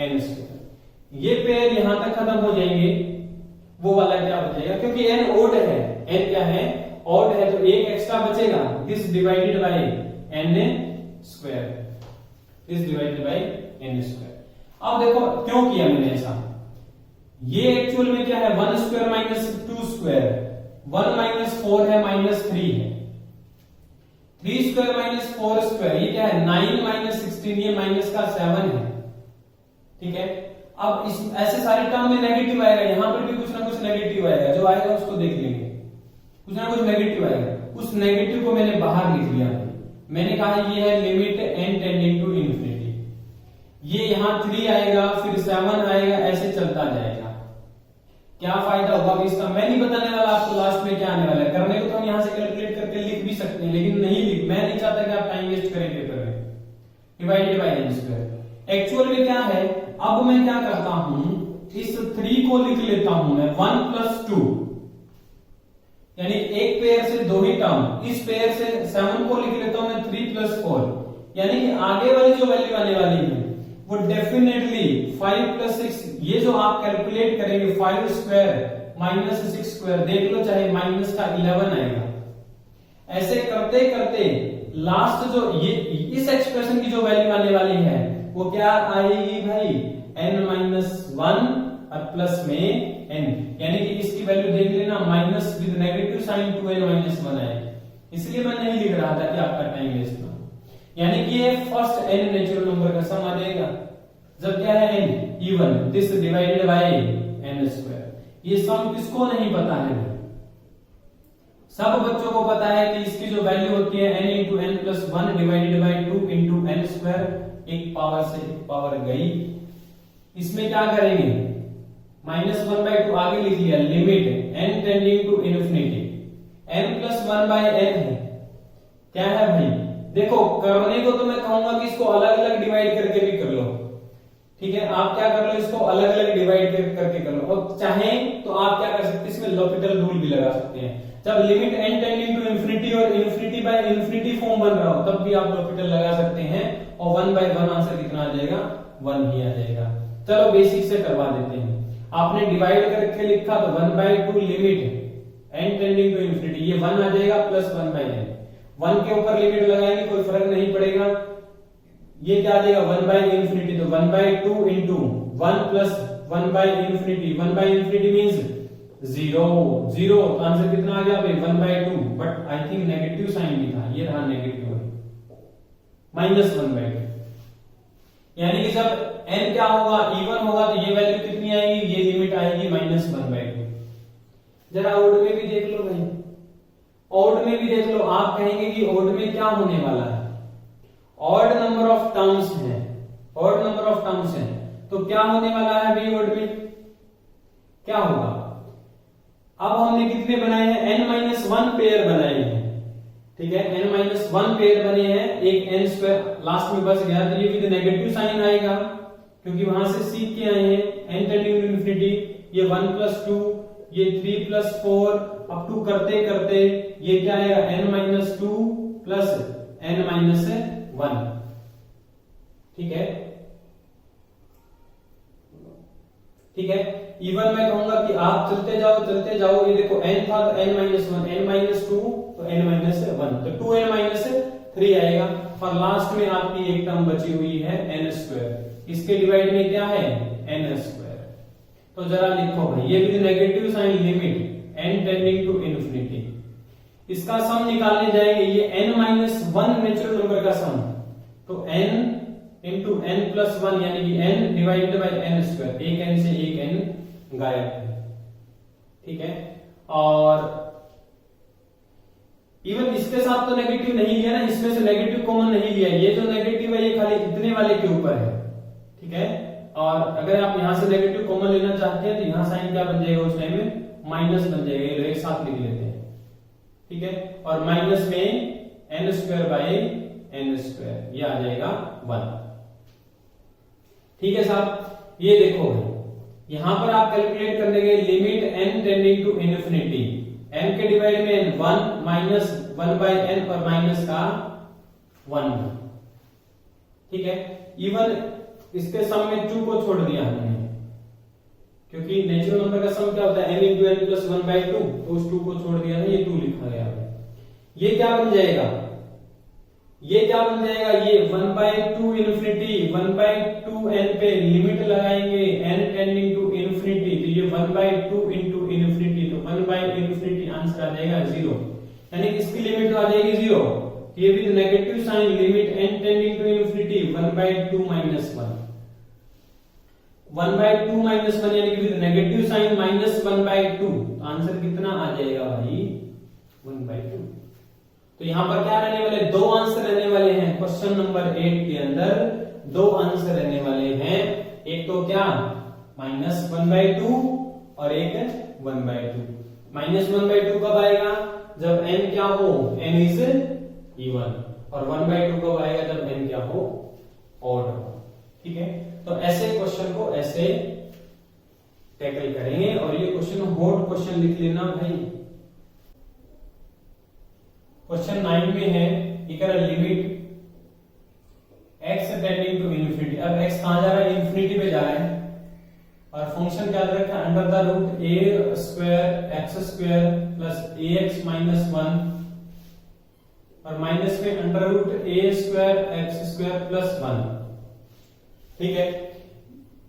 n स्क्वायर। ये पेयर यहां तक खत्म हो जाएंगे, वो वाला क्या बचेगा, क्योंकि n ओड है, n क्या है, ऑड है, तो एक एक्स्ट्रा बचेगा, this divided by n square, this divided by n square. अब देखो क्यों किया मैंने ऐसा, ये एक्चुअल में क्या है 1 स्क्वायर माइनस 2 स्क्वायर, 1 माइनस 4 है माइनस 3 है, 3 स्क्वायर माइनस 4 स्क्वायर, ये क्या है 9 माइनस 16, ये माइनस का 7 है। ठीक है, अब इस ऐसे सारे टर्म में नेगेटिव आएगा, यहां पर भी कुछ ना कुछ नेगेटिव आएगा, जो आएगा उसको देख लेंगे, कुछ ना कुछ नेगेटिव आएगा, उस नेगेटिव को मैंने बाहर लिख लिया। मैंने कहा ये है limit n tending to infinity, ये यहां 3 आएगा, फिर 7 आएगा, ऐसे चलता जाएगा। क्या फायदा होगा इसका मैं नहीं बताने वाला आपको, लास्ट में क्या आने वाला है। करने को तो हम यहां से कैलकुलेट करके लिख भी सकते हैं, लेकिन मैं नहीं चाहता कि आप टाइम वेस्ट करें पेपर में। Divided by n square actual में क्या है, अब मैं क्या करता हूं, इस 3 को लिख लेता हूं मैं 1 प्लस 2, यानी एक पेयर से 2 ही टर्म, इस पेयर से 7 को लिख लेता हूं मैं 3 प्लस 4, यानी कि आगे वाली जो वैल्यू आने वाली है वो डेफिनेटली 5 प्लस 6, ये जो आप कैलकुलेट करेंगे 5 स्क्वायर माइनस 6 स्क्वायर, देख लो चाहे माइनस का 11 आएगा। ऐसे करते करते लास्ट जो ये इस एक्सप्रेशन की जो वैल्यू आने वाली है वो क्या आएगी भाई, n-1 और प्लस में n, यानी कि इसकी वैल्यू देख लेना minus with negative sign 2n-1 आए, इसलिए मैं नहीं लिख रहा था कि आपका टाइम वेस्ट ना, यानी कि ये फर्स्ट n नेचुरल नंबर का सम आ जाएगा जब क्या है n even, this divided by n square. ये सम किसको नहीं पता है, सब बच्चों को पता है कि इसकी जो वैल्यू होती है n into n plus 1 divided by 2 into n square, एक पावर से एक पावर गई। इसमें क्या करेंगे, -1/2 आगे लिख लिया, limit n tending to infinity, n plus 1/n है, क्या है भाई, देखो करने को तो मैं कहूंगा कि इसको अलग अलग डिवाइड करके भी कर लो, ठीक है, आप क्या कर लो, इसको अलग अलग डिवाइड करके कर लो, और चाहें तो आप क्या कर सकते हैं, इसमें लॉपिटल रूल भी लगा सकते हैं। जब limit n tending to infinity और इन्फिनिटी बाय इन्फिनिटी फॉर्म बन रहा हो तब भी आप लॉपिटल लगा सकते हैं, और 1/1 आंसर कितना आ जाएगा, 1 ही आ जाएगा। चलो बेसिक से करवा देते हैं, आपने डिवाइड करके लिखा तो 1/2 limit n tending to infinity, ये 1 आ जाएगा प्लस 1/n, 1 के ऊपर लिमिट लगाएंगे कोई फर्क नहीं पड़ेगा, ये क्या आ जाएगा 1/infinity, तो 1/2 into 1 plus 1/infinity, 1/infinity means 0 answer कितना आ गया भाई 1/2, but I think negative sign भी था, ये रहा नेगेटिव है, -1/2, यानी कि जब n क्या होगा, इवन होगा तो ये वैल्यू कितनी आएगी, ये लिमिट आएगी -1/2। जरा ओड में भी देख लो भाई, ओड में भी देख लो, आप कहेंगे कि ओड में क्या होने वाला है, ऑड नंबर ऑफ टर्म्स है, ऑड नंबर ऑफ टर्म्स है, तो क्या होने वाला है भाई ओड में, क्या होगा, अब हमने कितने बनाए हैं, n-1 पेयर बनाए हैं, ठीक है, n-1 पेयर बने हैं, एक n स्क्वायर लास्ट में बच गया, तो ये भी नेगेटिव साइन आएगा क्योंकि वहां से सीख के आए हैं, n टेंडिंग टू इन्फिनिटी, ये 1 प्लस 2, ये 3 प्लस 4 अप टू करते करते ये क्या आएगा, n-2 प्लस n-1, ठीक है, ठीक है, इवन मैं कहूंगा कि आप चलते जाओ, ये देखो n था तो n-1, n-2 तो n-1, तो 2n-3 आएगा, और लास्ट में आपकी एक टर्म बची हुई है n स्क्वायर, इसके डिवाइड में क्या है n स्क्वायर, तो जरा लिखो भाई, ये भी negative sign limit n tending to infinity, इसका सम निकालने जाएंगे, ये n-1 नेचुरल नंबर का सम, तो n इंटू n प्लस 1 यानी कि n divided by n square, एक n से एक n गायब है, ठीक है, और इवन इसके साथ तो नेगेटिव नहीं लिया ना, इसमें से नेगेटिव कॉमन नहीं लिया, ये जो नेगेटिव है ये खाली इतने वाले के ऊपर है, ठीक है, और अगर आप यहां से नेगेटिव कॉमन लेना चाहते हैं तो यहां साइन क्या बन जाएगा, उस टाइम में माइनस बन जाएगा, ये एक साथ लिख लेते हैं, ठीक है, और माइनस में n square by n square, ये आ जाएगा 1, ठीक है साहब। ये देखो यहां पर आप कैलकुलेट करने के limit n tending to infinity, n के डिवाइड में n 1 माइनस 1/n और माइनस का 1, ठीक है, इवन इसके सम में 2 को छोड़ दिया हमने, क्योंकि नेचुरल नंबर का सम क्या होता है n इंटू n प्लस 1/2, तो उस 2 को छोड़ दिया था, ये 2 लिखा गया है, ये क्या बन जाएगा, ये क्या बन जाएगा, ये 1/2 इन्फिनिटी 1/2n पे लिमिट लगाएंगे n टेंडिंग टू इन्फिनिटी, तो ये 1/2 इंटू इन्फिनिटी, तो 1/infinity आंसर आ जाएगा 0, यानी कि इसकी लिमिट तो आ जाएगी 0, ये भी negative sign limit n tending to infinity 1/2 minus 1, 1/2 minus 1 यानी कि नेगेटिव साइन -1/2, आंसर कितना आ जाएगा भाई 1/2। तो यहां पर क्या रहने वाले, 2 आंसर रहने वाले हैं, क्वेश्चन नंबर 8 के अंदर 2 आंसर रहने वाले हैं, एक तो क्या -1/2 और एक 1/2। -1/2 कब आएगा, जब n क्या हो, n इज इवन, और 1/2 कब आएगा, जब n क्या हो, ऑड हो, ठीक है। तो ऐसे क्वेश्चन को ऐसे टैकल करेंगे, और ये क्वेश्चन हॉट क्वेश्चन लिख लेना भाई। क्वेश्चन 9 में है, लिमिट टेंडिंग टू इन्फिनिटी। अब x कहां जा रहा है, इन्फिनिटी पे जा रहा है, और फंक्शन क्या दे रखा है, under the root a square x square plus ax minus 1 और माइनस में under root a square x square plus 1। ठीक है,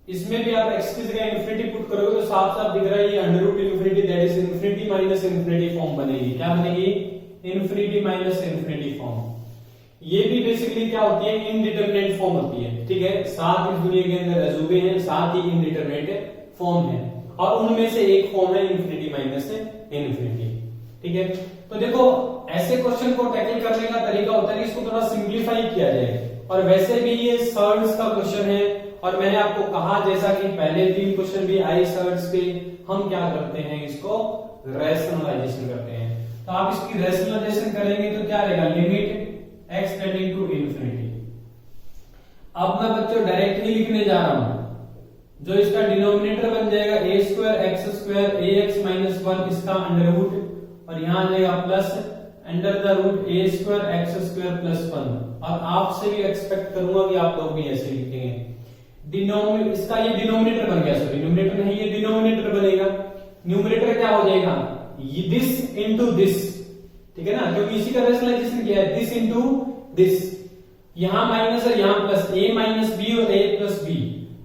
इसमें भी आप x की जगह इन्फिनिटी पुट करोगे तो साफ साफ दिख रहा है ये under root infinity that is infinity minus infinity form बनेगी। क्या बनेगी, इन्फिनिटी माइनस इन्फिनिटी फॉर्म। ये भी बेसिकली क्या होती है, इनडिटरमिनेट फॉर्म होती है। ठीक है, 7 इस दुनिया के अंदर अजूबे हैं, 7 ही इनडिटरमिनेट फॉर्म है, और उनमें से एक फॉर्म है इन्फिनिटी माइनस इन्फिनिटी। ठीक है, तो देखो ऐसे क्वेश्चन को टैकल करने का तरीका होता है कि इसको थोड़ा सिंप्लीफाई किया जाए, और वैसे भी ये सर्ड्स का क्वेश्चन है, और मैंने आपको कहा जैसा कि पहले 3 क्वेश्चन भी आई सर्ड्स के, हम क्या करते हैं, इसको रैशनलाइजेशन करते हैं। तो आप इसकी रैशनलाइजेशन करेंगे तो क्या रहेगा, limit x tending to infinity. अब मैं बच्चों डायरेक्ट ही लिखने जा रहा हूं, जो इसका डिनोमिनेटर बन जाएगा a square x square ax minus 1 इसका अंडर रूट, और यहां आ जाएगा plus under the root a square x square plus 1। और आपसे भी एक्सपेक्ट करूंगा कि आप लोग भी ऐसे लिखेंगे। डिनोमिनेटर, इसका ये डिनोमिनेटर बन गया, सॉरी डिनोमिनेटर नहीं, ये डिनोमिनेटर बनेगा। न्यूमरेटर क्या हो जाएगा, दिस इनटू दिस। ठीक है ना, क्योंकि इसी का रैशनलाइजेशन किया है, दिस इनटू दिस। यहां माइनस और यहां प्लस, a माइनस बी और a प्लस बी।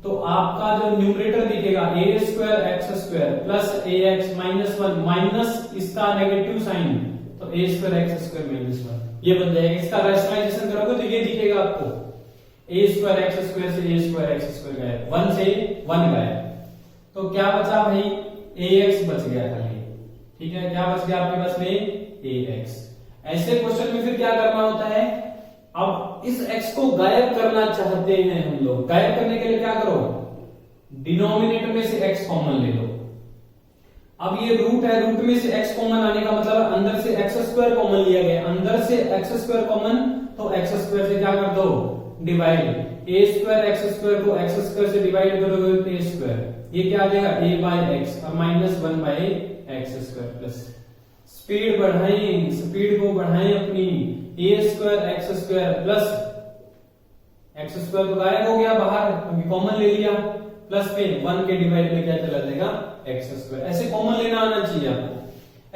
तो आपका जो न्यूमरेटर दिखेगा a square x square plus ax minus 1 minus इसका नेगेटिव साइन, तो a square x square minus 1 ये बन जाएगा। इसका रैशनलाइजेशन करोगे तो ये दिखेगा आपको, a स्क्वायर x स्क्वायर से a स्क्वायर x स्क्वायर गया, 1 से 1 गया, तो क्या बचा भाई, ax बच गया खाली। ठीक है, क्या बच गया आपके पास में, ax। ऐसे क्वेश्चन में फिर क्या करना होता है, अब इस x को गायब करना चाहते हैं हम लोग। गायब करने के लिए क्या करो, डिनोमिनेटर में से x कॉमन ले लो। अब ये रूट है, रूट में से x कॉमन आने का मतलब अंदर से x स्क्वायर कॉमन लिया गया, अंदर से x स्क्वायर कॉमन, तो x स्क्वायर से क्या कर दो, divide. a square x square को x स्क्वायर से डिवाइड करोगे तो a स्क्वायर, ये क्या आ जाएगा a बाय x और minus 1 by x square plus. Speed बढ़ाएं, स्पीड को बढ़ाएं अपनी, a square x square plus x square तो गायब हो गया बाहर, अभी कॉमन ले लिया, प्लस पे 1 के डिवाइड में क्या चला जाएगा, x स्क्वायर। ऐसे कॉमन लेना आना चाहिए आपको,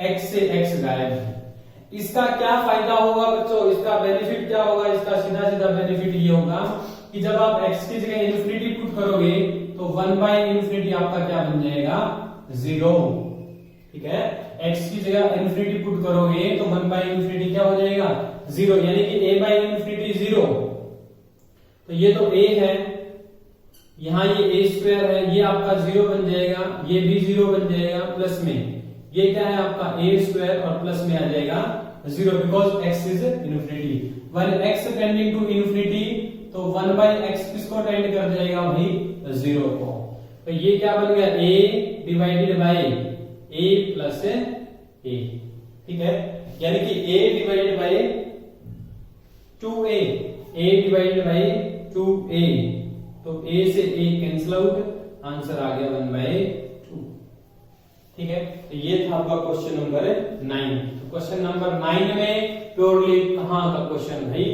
x से x गायब है। इसका क्या फायदा होगा बच्चों, इसका बेनिफिट क्या होगा, इसका सीधा सीधा बेनिफिट ये होगा कि जब आप x की जगह इन्फिनिटी पुट करोगे तो 1 बाय इन्फिनिटी आपका क्या बन जाएगा, 0। ठीक है, x की जगह इन्फिनिटी पुट करोगे तो 1 बाय इन्फिनिटी क्या हो जाएगा, 0, यानी कि a बाय इन्फिनिटी 0। तो ये तो a है, यहां ये a स्क्वायर है, ये आपका 0 बन जाएगा, ये भी 0 बन जाएगा, प्लस में ये क्या है आपका a स्क्वायर और प्लस में आ जाएगा 0 because x is infinity. When x tending to infinity, तो 1 बाय x किसको टेंड कर जाएगा भाई, 0 को। तो ये क्या बन गया, a divided by a plus a। ठीक है, यानी कि a divided by 2a, a divided by 2a, तो a से a कैंसिल आउट, आंसर आ गया 1 बाय 2। ठीक है, तो ये था आपका क्वेश्चन नंबर 9। तो क्वेश्चन नंबर 9 में प्योरली कहां का क्वेश्चन भाई,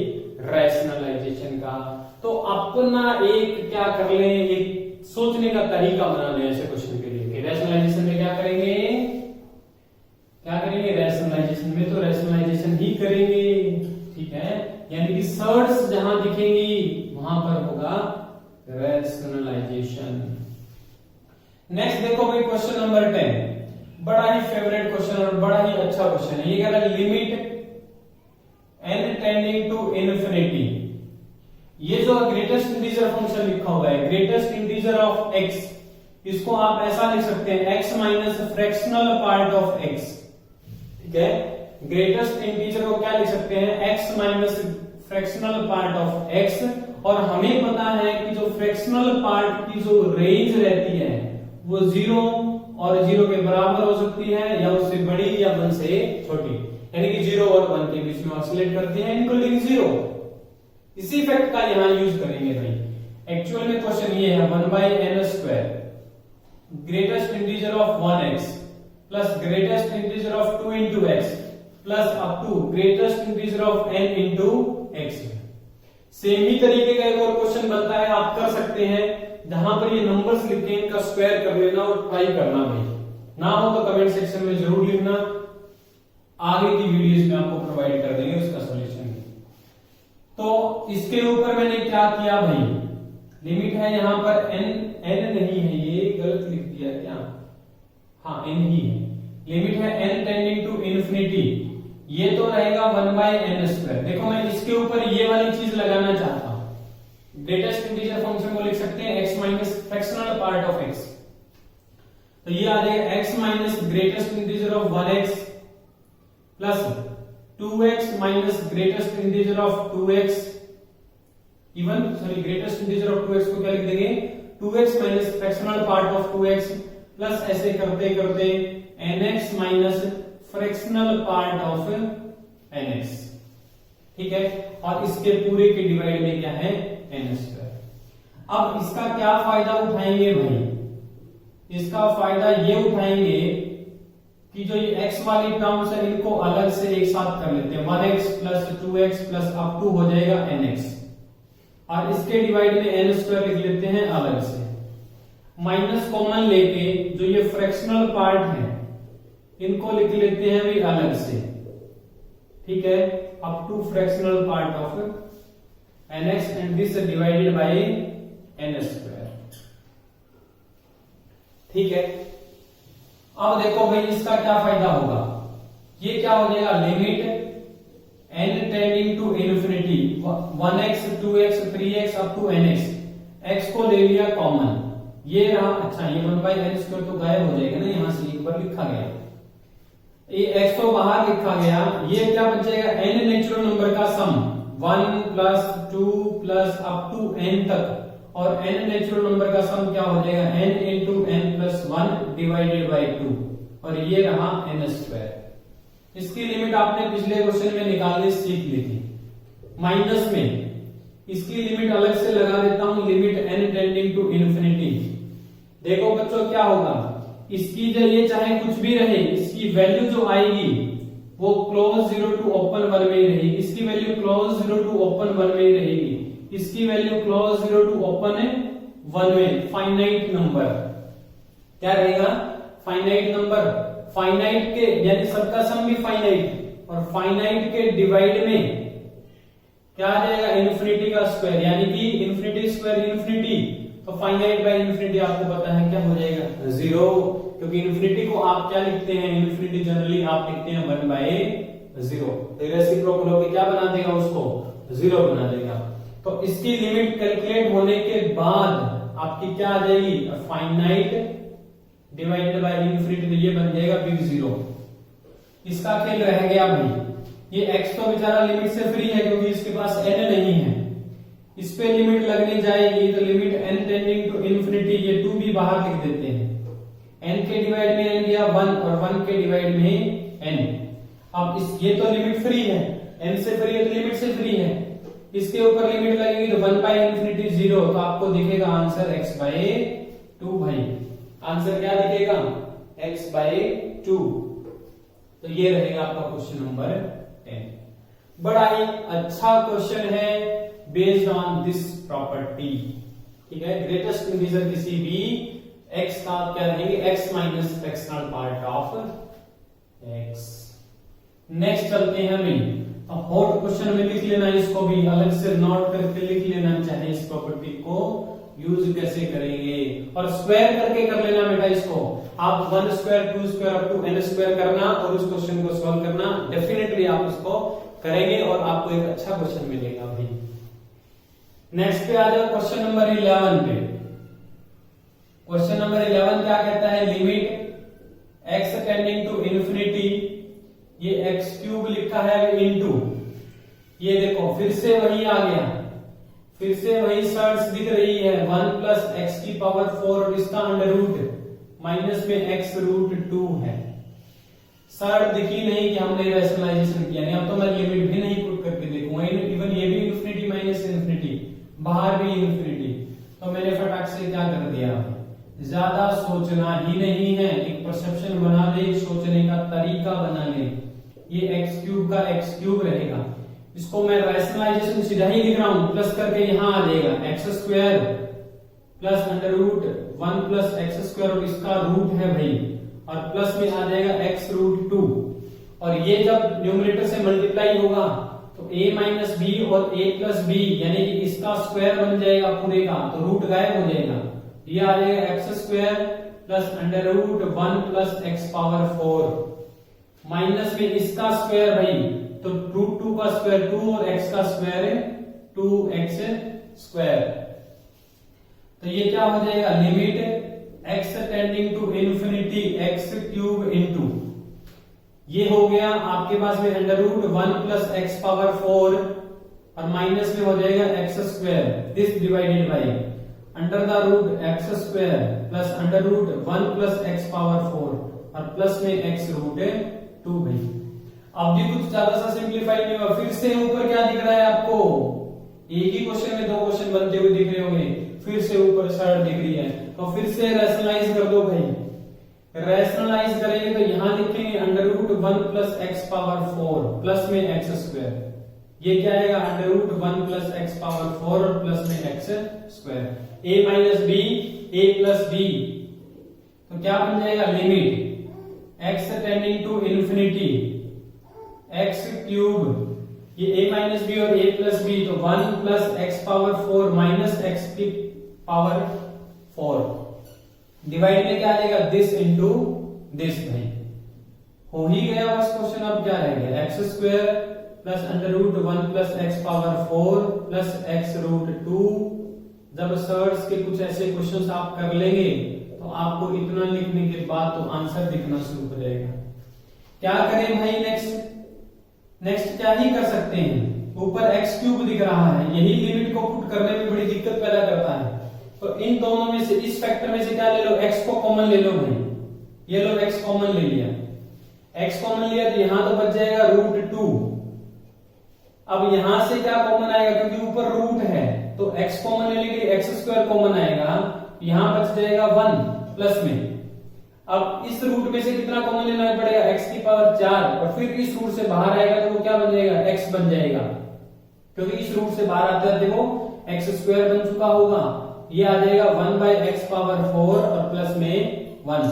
रैशनलाइजेशन का। तो अपना एक क्या कर ले, एक सोचने का तरीका बना ले ऐसे क्वेश्चन के लिए। रैशनलाइजेशन में क्या करेंगे, क्या करेंगे, रैशनलाइजेशन में तो रैशनलाइजेशन ही करेंगे। ठीक है, यानी कि सर्ड्स जहां दिखेंगी वहां पर होगा रैशनलाइजेशन। नेक्स्ट देखो भाई क्वेश्चन नंबर 10, बड़ा ही फेवरेट क्वेश्चन और बड़ा ही अच्छा क्वेश्चन है। ये कह रहा है limit n tending to infinity. ये जो ग्रेटेस्ट इंटीजर फंक्शन लिखा हुआ है, ग्रेटेस्ट इंटीजर ऑफ x, इसको आप ऐसा लिख सकते हैं x minus fractional part of x। ठीक है, ग्रेटेस्ट इंटीजर को क्या लिख सकते हैं, x minus fractional part of x। और हमें पता है कि जो फ्रैक्शनल पार्ट की जो रेंज रहती है वो 0 और 0 के बराबर हो सकती है, या उससे बड़ी या 1 से छोटी, यानी कि 0 और 1 के बीच में ऑसिलेट करती है, इंक्लूडिंग 0। इसी फैक्ट का यहां यूज करेंगे भाई। एक्चुअल में क्वेश्चन ये है 1 by n square greatest integer of 1x plus greatest integer of 2 into x plus up to greatest integer of n into x। Same ही तरीके का एक और क्वेश्चन बनता है, आप कर सकते हैं, जहां पर ये नंबर्स लिखे हैं इनका स्क्वायर कर लेना और ट्राई करना भाई। ना हो तो कमेंट सेक्शन में जरूर लिखना, आगे की वीडियोस में आपको प्रोवाइड कर देंगे उसका सॉल्यूशन। तो इसके ऊपर मैंने क्या किया भाई, लिमिट है यहाँ पर n नहीं है, ये गलत लिख दिया क्या, हाँ n ही है, लिमिट है n टेंडिंग टू इन्फिनिटी, ये तो रहेगा 1/n²। देखो मैं इसके ऊपर ये वाली चीज लगाना चाहता हूं, ग्रेटेस्ट इंटीजर फंक्शन को लिख सकते हैं x minus fractional part of x, तो ये आ जाएगा x minus greatest integer of 1x plus 2x minus greatest integer of 2x, even sorry greatest integer of 2x को क्या लिख देंगे, 2x minus fractional part of 2x plus ऐसे करते करते nx minus fractional part of nx, ठीक है, और इसके पूरे के डिवाइड में क्या है n²। अब इसका क्या फायदा उठाएंगे भाई, इसका फायदा ये उठाएंगे कि जो ये x वाली टर्म्स है इनको अलग से एक साथ कर लेते हैं, 1x plus 2x plus up to हो जाएगा nx, और इसके डिवाइड में n² लिख लेते हैं अलग से, माइनस कॉमन लेके जो ये फ्रैक्शनल पार्ट है इनको लिख लेते हैं भी अलग से, ठीक है, up to fractional part of nx and this divided by n², ठीक है। अब देखो भाई इसका क्या फायदा होगा, ये क्या हो जाएगा, limit n tending to infinity 1x 2x 3x up to nx, x को ले लिया कॉमन, ये रहा, अच्छा ये 1/n² तो गायब हो जाएगा ना, यहां से एक बार लिखा गया, ये x तो बाहर लिखा गया, ये क्या बचेगा, n नेचुरल नंबर का sum 1 plus 2 plus up to n तक, और n नेचुरल नंबर का सम क्या हो जाएगा, n into n plus 1 divided by 2, और ये रहा n²। इसकी लिमिट आपने पिछले क्वेश्चन में निकालनी सीख ली थी, माइनस में इसकी लिमिट अलग से लगा देता हूं, limit n tending to infinity. देखो बच्चों क्या होगा, इसकी जो ये चाहे कुछ भी रहे, इसकी वैल्यू जो आएगी वो क्लोज 0 टू ओपन 1 में ही रहेगी, इसकी वैल्यू क्लोज 0 टू ओपन 1 में ही रहेगी, इसकी वैल्यू क्लोज 0 टू ओपन 1 में, फाइनाइट नंबर क्या रहेगा, फाइनाइट नंबर, फाइनाइट के यानी सबका सम भी फाइनाइट, और फाइनाइट के डिवाइड में क्या आ जाएगा, इन्फिनिटी का स्क्वायर, यानी कि इन्फिनिटी स्क्वायर इन्फिनिटी, तो फाइनाइट बाय इन्फिनिटी आपको पता है क्या हो जाएगा, 0, क्योंकि इन्फिनिटी को आप क्या लिखते हैं, इन्फिनिटी जनरली आप लिखते हैं 1/0, तो रेसिप्रोकल होके क्या बना देगा उसको, 0 बना देगा। तो इसकी लिमिट कैलकुलेट होने के बाद आपकी क्या आ जाएगी, फाइनाइट डिवाइडेड बाय इन्फिनिटी, तो ये बन जाएगा बिग 0। इसका खेल रह गया भाई, ये x तो बेचारा लिमिट से फ्री है क्योंकि इसके पास n नहीं है, इस पे लिमिट लगने जाएगी, तो limit n tending to infinity, ये 2 भी बाहर लिख देते हैं, n के डिवाइड में n दिया 1 और 1 के डिवाइड में n। अब इस ये तो लिमिट फ्री है, n से फ्री है तो लिमिट से फ्री है, इसके ऊपर लिमिट लगेगी तो 1/इन्फिनिटी 0, तो आपको दिखेगा आंसर x/2 भाई, आंसर क्या दिखेगा, x/2, तो ये रहेगा आपका क्वेश्चन नंबर 10। बड़ा ही अच्छा क्वेश्चन है बेस्ड ऑन दिस प्रॉपर्टी, ठीक है, ग्रेटेस्ट इंटीजर किसी भी x का क्या रहेंगे, x minus fractional part of x। Next चलते हैं हम, अब हॉट क्वेश्चन में लिख लेना, इसको भी अलग से नोट करके लिख लेना, चाहे इस प्रॉपर्टी को यूज कैसे करेंगे, और स्क्वायर करके कर लेना बेटा इसको, आप 1 square 2 square up to n² करना और उस क्वेश्चन को सॉल्व करना, डेफिनेटली आप उसको करेंगे और आपको एक अच्छा क्वेश्चन मिलेगा भी। नेक्स्ट पे आ जाओ क्वेश्चन नंबर 11 पे। क्वेश्चन नंबर 11 क्या कहता है, limit x tending to infinity, ये x³ लिखा है इनटू, ये देखो फिर से वही आ गया, फिर से वही सर्च दिख रही है, 1 प्लस x की पावर 4 और इसका अंडर रूट माइनस में x√2 है। सर्ट दिखी नहीं कि हमने रैशनलाइजेशन किया, नहीं अब तो मैं लिमिट भी नहीं पुट करके देखूंगा, इवन ये भी इन्फिनिटी माइनस इन्फिनिटी, बाहर भी इन्फिनिटी, तो मैंने फटाक से क्या कर दिया, ज्यादा सोचना ही नहीं है, एक परसेप्शन बना ले, सोचने का तरीका बना ले, ये x³ का x³ रहेगा, इसको मैं रैशनलाइजेशन सीधा ही लिख रहा हूं, प्लस करके यहां आ जाएगा x square plus under root 1 plus x square, और इसका रूट है भाई, और प्लस में आ जाएगा एक्स रूट 2, और ये जब न्यूमरेटर से मल्टीप्लाई होगा तो a माइनस बी और a प्लस बी यानी कि इसका स्क्वायर बन जाएगा पूरे का, तो रूट गायब हो जाएगा, ये आ जाएगा x square plus under root 1 plus x power 4 minus में इसका स्क्वायर भाई, तो रूट 2 का स्क्वायर 2 और x का स्क्वायर है 2x स्क्वायर, तो ये क्या हो जाएगा, limit x tending to infinity x cube into, ये हो गया आपके पास में under root 1 plus x power 4 और माइनस में हो जाएगा x square, this divided by under the root x square plus under root 1 plus x power 4 और प्लस में एक्स रूट 2 भाई। अब भी कुछ ज्यादा सा सिंप्लीफाई नहीं हुआ, फिर से ऊपर क्या दिख रहा है आपको, एक ही क्वेश्चन में 2 क्वेश्चन बनते हुए दिख रहे होंगे, फिर से ऊपर शर्ट दिख रही है, तो फिर से रैशनलाइज कर दो भाई, रैशनलाइज करेंगे तो यहां लिखेंगे under root 1 plus x power 4 plus में एक्स स्क्वायर, ये क्या आएगा under root 1 plus x power 4 और प्लस में x square, a minus b a plus b, तो क्या बन जाएगा, limit x tending to infinity x cube, ये a माइनस बी और a प्लस बी, तो 1 plus x power 4 minus x की पावर 4 डिवाइड में क्या आ जाएगा, दिस इंटू दिस भाई, हो ही गया बस क्वेश्चन। अब क्या रह गया, x square plus under root 1 plus x power 4 plus x root 2, जब सर्ट्स के कुछ ऐसे क्वेश्चंस आप कर लेंगे तो आपको इतना लिखने के बाद तो आंसर दिखना शुरू हो जाएगा। क्या करें भाई, नेक्स्ट क्या ही कर सकते हैं, ऊपर एक्स क्यूब दिख रहा है, यही लिमिट को पुट करने में बड़ी दिक्कत पैदा करता है, तो इन दोनों में से, इस फैक्टर में से क्या ले लो, x को कॉमन ले लो भाई, ये लो x कॉमन ले लिया, x कॉमन लिया तो यहां तो बच जाएगा रूट 2, अब यहां से क्या कॉमन आएगा, क्योंकि ऊपर रूट है तो x कॉमन लेने के लिए एक्स स्क्वायर कॉमन आएगा, यहां बच जाएगा 1 प्लस में, अब इस रूट में से कितना कॉमन लेना पड़ेगा, x की पावर 4, और फिर इस रूट से बाहर आएगा तो वो क्या बन जाएगा, x बन जाएगा, क्योंकि इस रूट से बाहर आते हैं देखो एक्स स्क्वायर बन चुका होगा, ये आ जाएगा 1 बाई एक्स पावर 4 और प्लस में 1,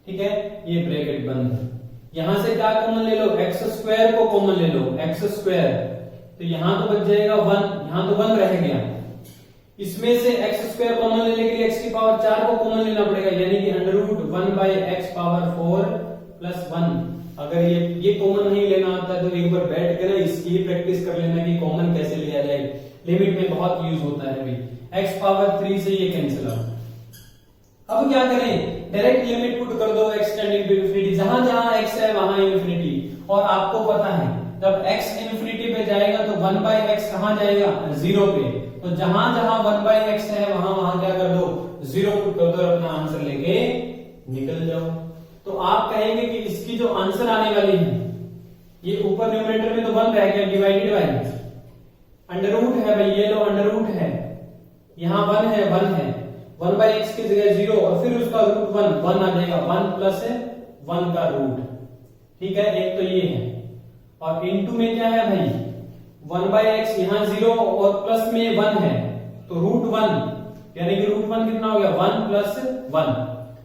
ठीक है, ये ब्रैकेट बंद, यहां से क्या कॉमन ले लो, एक्स स्क्वायर को कॉमन ले लो, एक्स स्क्वायर, तो यहां तो बच जाएगा 1, यहां तो 1 रह गया, इसमें से एक्स स्क्वायर कॉमन लेने के लिए एक्स की पावर 4 को कॉमन लेना पड़ेगा, यानी कि under root 1 by x power 4 plus 1, अगर ये कॉमन नहीं लेना आता है तो एक बार बैठ कर इसकी प्रैक्टिस कर लेना कि कॉमन कैसे लिया जाए, लिमिट में बहुत यूज होता है भाई, x पावर 3 से ये कैंसिल आउट। अब क्या करें, डायरेक्ट लिमिट पुट कर दो x टेंडिंग टू इंफिनिटी, जहां जहां x है वहां इंफिनिटी, और आपको पता है जब x इंफिनिटी पे जाएगा तो 1 बाई एक्स कहां जाएगा, 0 पे, तो जहां जहां 1 बाई एक्स है वहां वहां क्या कर दो, 0 पुट कर दो, अपना आंसर लेके निकल जाओ। तो आप कहेंगे कि इसकी जो आंसर आने वाली है, ये ऊपर न्यूमरेटर में तो 1 रह गया, डिवाइडेड बाई अंडर रूट है भाई, ये लो अंडर रूट है, यहां 1 है 1 बाई एक्स की जगह 0 और फिर उसका रूट 1 आ जाएगा, 1 प्लस 1 का रूट, ठीक है, एक तो ये है, और इनटू में क्या है भाई, 1 बाई एक्स, यहां 0 और प्लस में 1 है, तो रूट 1 यानी कि रूट 1 कितना हो गया, 1 प्लस 1,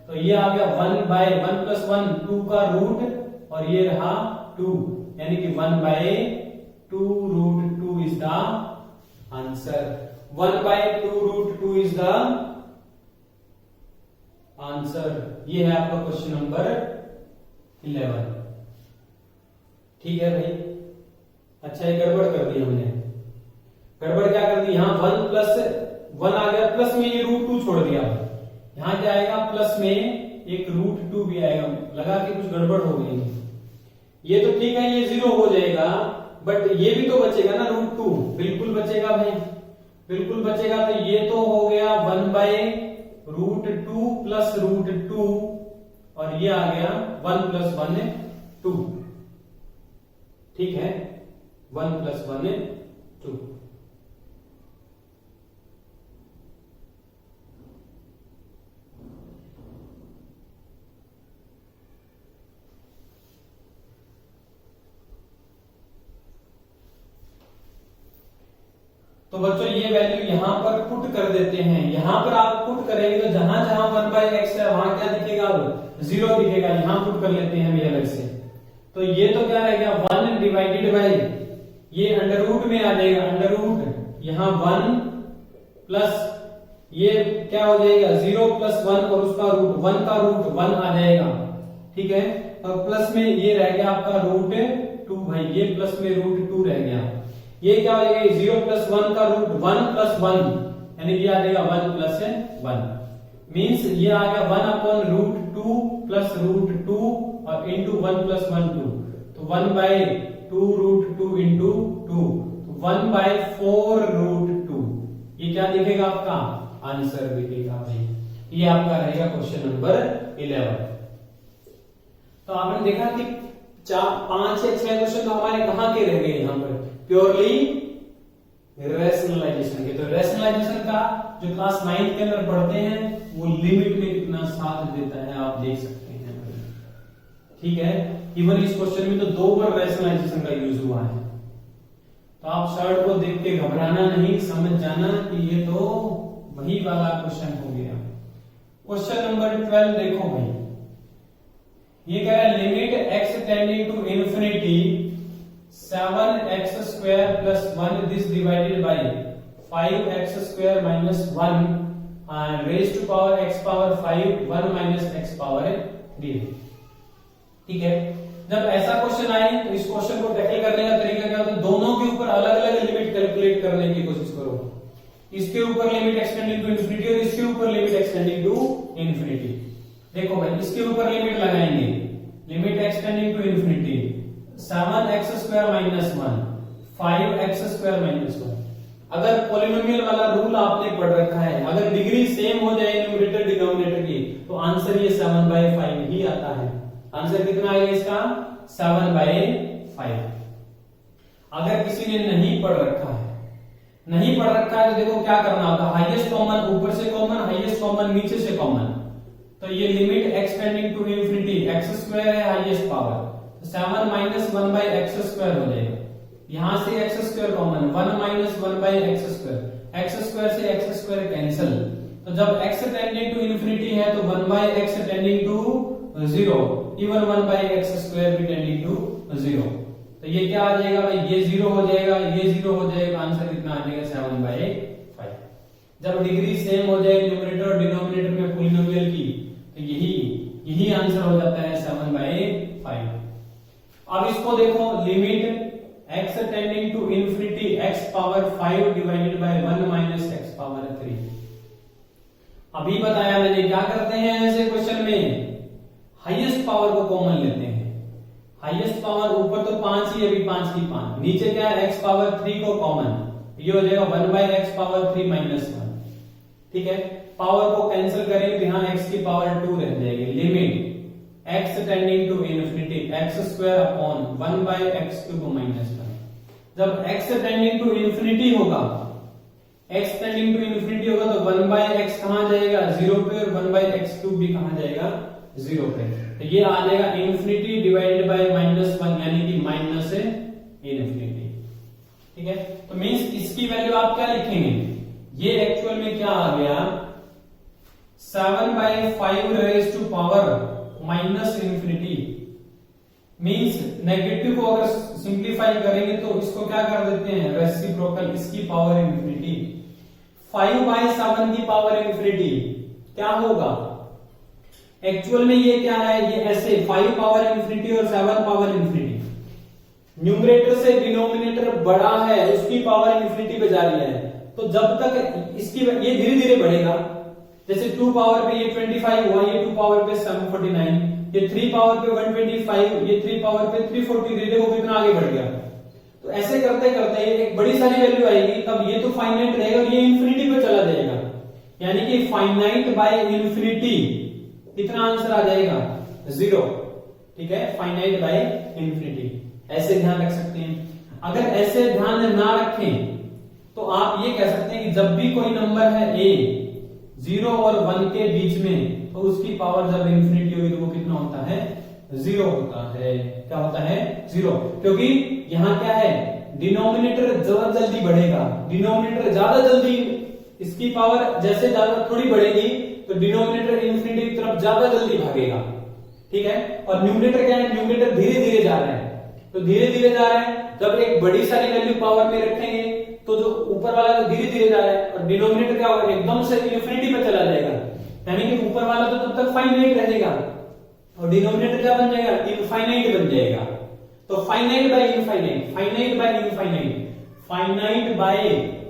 तो ये आ गया 1 बाई 1 प्लस 1 2 का रूट, और ये रहा 2, यानी कि 1 by 2 root 2 is the answer, 1 by 2 root 2 is the answer. ये है आपका क्वेश्चन नंबर 11, ठीक है भाई। अच्छा ये गड़बड़ कर दी हमने, गड़बड़ क्या कर दी, यहां 1 प्लस 1 आ गया, प्लस में ये रूट 2 छोड़ दिया, यहां क्या आएगा, प्लस में एक रूट 2 भी आएगा, लगा कि कुछ गड़बड़ हो गई, ये तो ठीक है, ये 0 हो जाएगा, बट ये भी तो बचेगा ना, रूट 2 बिल्कुल बचेगा भाई, बिल्कुल बचेगा, तो ये तो हो गया 1 बाई रूट 2 प्लस रूट 2, और ये आ गया 1 प्लस 1 2, ठीक है, 1 प्लस 1 2। तो बच्चों ये वैल्यू यहाँ पर पुट कर देते हैं। यहाँ पर आप पुट करेंगे तो जहां जहां 1/x है वहां क्या दिखेगा, अब 0 दिखेगा। यहाँ पुट कर लेते हैं अभी अलग से। तो ये तो क्या रहेगा 1 डिवाइडेड बाई, ये अंडर रूट में आ जाएगा, अंडर रूट यहाँ 1 प्लस ये क्या हो जाएगा 0 प्लस 1 और उसका रूट 1 का रूट 1 आ जाएगा, ठीक है। और प्लस में ये रह गया आपका रूट 2 भाई, ये प्लस में रूट 2 रह गया। ये क्या हो जाएगा 0 प्लस 1 का रूट 1 प्लस 1 यानी कि आ जाएगा 1 प्लस 1 मीन्स ये आ गया 1 अपॉन रूट 2 प्लस रूट 2 और इंटू 1 प्लस 1 2, तो 1/2 रूट 2 इंटू 2, 1/4 रूट 2। ये क्या दिखेगा आपका आंसर दिखेगा भाई। ये आपका रहेगा क्वेश्चन नंबर 11। तो आपने देखा कि 5 या 6 क्वेश्चन तो हमारे कहां के रह गए, यहाँ पर प्योरली रैशनलाइजेशन के। तो रैशनलाइजेशन का जो क्लास 9 के अंदर पढ़ते हैं वो लिमिट में कितना साथ देता है आप देख सकते हैं, ठीक है। इवन इस क्वेश्चन में तो 2 बार रैशनलाइजेशन का यूज हुआ है। तो आप शर्ट को देख के घबराना नहीं, समझ जाना कि ये तो वही वाला क्वेश्चन हो गया। क्वेश्चन नंबर 12 देखो भाई, ये कह रहा है limit x tending to infinity 7x square plus 1 this divided by 5x square minus 1 raise to power x power 5 1 minus x power 3, ठीक है। जब ऐसा क्वेश्चन आए तो इस क्वेश्चन को टैकल करने का तरीका क्या होता है, दोनों के ऊपर अलग अलग लिमिट कैलकुलेट करने की कोशिश करो। इसके ऊपर लिमिट एक्सटेंडिंग टू इंफिनिटी और इसके ऊपर लिमिट एक्सटेंडिंग टू इंफिनिटी। देखो भाई इसके ऊपर लिमिट लगाएंगे, limit x tending to infinity 7x square minus 1 5x square minus 1। अगर पॉलिनोमियल वाला रूल आपने पढ़ रखा है, अगर डिग्री सेम हो जाए न्यूमरेटर डिनोमिनेटर की तो आंसर ये 7/5 ही आता है। आंसर कितना आएगा इसका 7/5। अगर किसी ने नहीं पढ़ रखा है तो देखो क्या करना होगा, हाईएस्ट कॉमन ऊपर से कॉमन, हाईएस्ट कॉमन नीचे से कॉमन। तो ये limit x tending to infinity x square है highest power, 7 minus 1/x square हो जाएगा। यहां से x square common, 1 minus 1/x square, x square से x स्क्वायर कैंसिल। तो जब x टेंडिंग टू इंफिनिटी है तो 1/x tending to 0, even 1/x square भी टेंडिंग टू 0। तो ये क्या आ जाएगा भाई, ये 0 हो जाएगा, ये 0 हो जाएगा, आंसर कितना आ जाएगा 7/5। जब डिग्री सेम हो जाए न्यूमरेटर और डिनोमिनेटर में पॉलिनोमियल की तो यही आंसर हो जाता है 7/5। अब इसको देखो, limit x tending to infinity x power 5 divided by 1 minus x power 3। अभी बताया मैंने क्या करते हैं ऐसे क्वेश्चन में, हाईएस्ट पावर को कॉमन लेते हैं। हाईएस्ट पावर ऊपर तो 5 ही, अभी 5 की 5, नीचे क्या है x पावर 3 को कॉमन, ये हो जाएगा 1/x पावर 3 माइनस 1, ठीक है। पावर को कैंसिल करेंगे तो यहां x की पावर 2 रह जाएगी। Limit x tending to infinity x square upon 1/x cube minus 1। जब x टेंडिंग टू इंफिनिटी होगा, x टेंडिंग टू इंफिनिटी होगा तो 1/x कहां जाएगा 0 पे, और 1/x क्यूब भी कहां जाएगा 0 पे। तो ये आ जाएगा इंफिनिटी डिवाइडेड बाय -1 यानी कि माइनस इंफिनिटी, ठीक है। तो मींस इसकी वैल्यू आप क्या लिखेंगे, ये एक्चुअल में क्या आ गया 7/5 raise to power minus infinity. Means negative को अगर सिंप्लीफाई करेंगे तो इसको क्या कर देते हैं रेसिप्रोकल, इसकी पावर इंफिनिटी। 5/7 की पावर इंफिनिटी क्या होगा, एक्चुअल में ये क्या है, ये ऐसे 5 पावर इंफिनिटी और 7 पावर इंफिनिटी। न्यूमरेटर से डिनोमिनेटर बड़ा है, उसकी पावर इंफिनिटी पे जा रही है, तो जब तक इसकी ये धीरे धीरे बढ़ेगा। जैसे 2 पावर पे ये 25 हुआ, ये 2 पावर पे 749, ये 3 पावर पे 125, ये 3 पावर पे 343, देखो कितना आगे बढ़ गया। तो ऐसे करते करते एक बड़ी सारी वैल्यू आएगी, तब ये तो फाइनाइट रहेगा और ये इंफिनिटी पे चला जाएगा, यानी कि फाइनाइट बाय इंफिनिटी कितना आंसर आ जाएगा 0, ठीक है। फाइनाइट बाय इंफिनिटी ऐसे ध्यान रख सकते हैं। अगर ऐसे ध्यान ना रखें तो आप ये कह सकते हैं कि जब भी कोई नंबर है a 0 और 1 के बीच में, तो उसकी पावर जब इंफिनिटी होगी तो वो कितना होता है 0 होता है। क्या होता है 0, क्योंकि यहां क्या है डिनोमिनेटर ज्यादा जल्दी बढ़ेगा, डिनोमिनेटर ज्यादा जल्दी, इसकी पावर जैसे ज्यादा थोड़ी बढ़ेगी तो डिनोमिनेटर इन्फिनिटी की तरफ ज्यादा जल्दी भागेगा, ठीक है। और न्यूमरेटर क्या है, न्यूमरेटर धीरे धीरे जा रहा है, तो धीरे धीरे जा रहा है, जब एक बड़ी सारी वैल्यू पावर में रखेंगे तो जो ऊपर वाला तो धीरे धीरे जा रहा है, और डिनोमिनेटर क्या होगा, एकदम से इन्फिनिटी पे चला जाएगा, यानी कि ऊपर वाला तो तब तक फाइनाइट रहेगा और डिनोमिनेटर क्या बन जाएगा, इनफाइनाइट बन जाएगा। तो finite by infinite, finite by infinite, finite by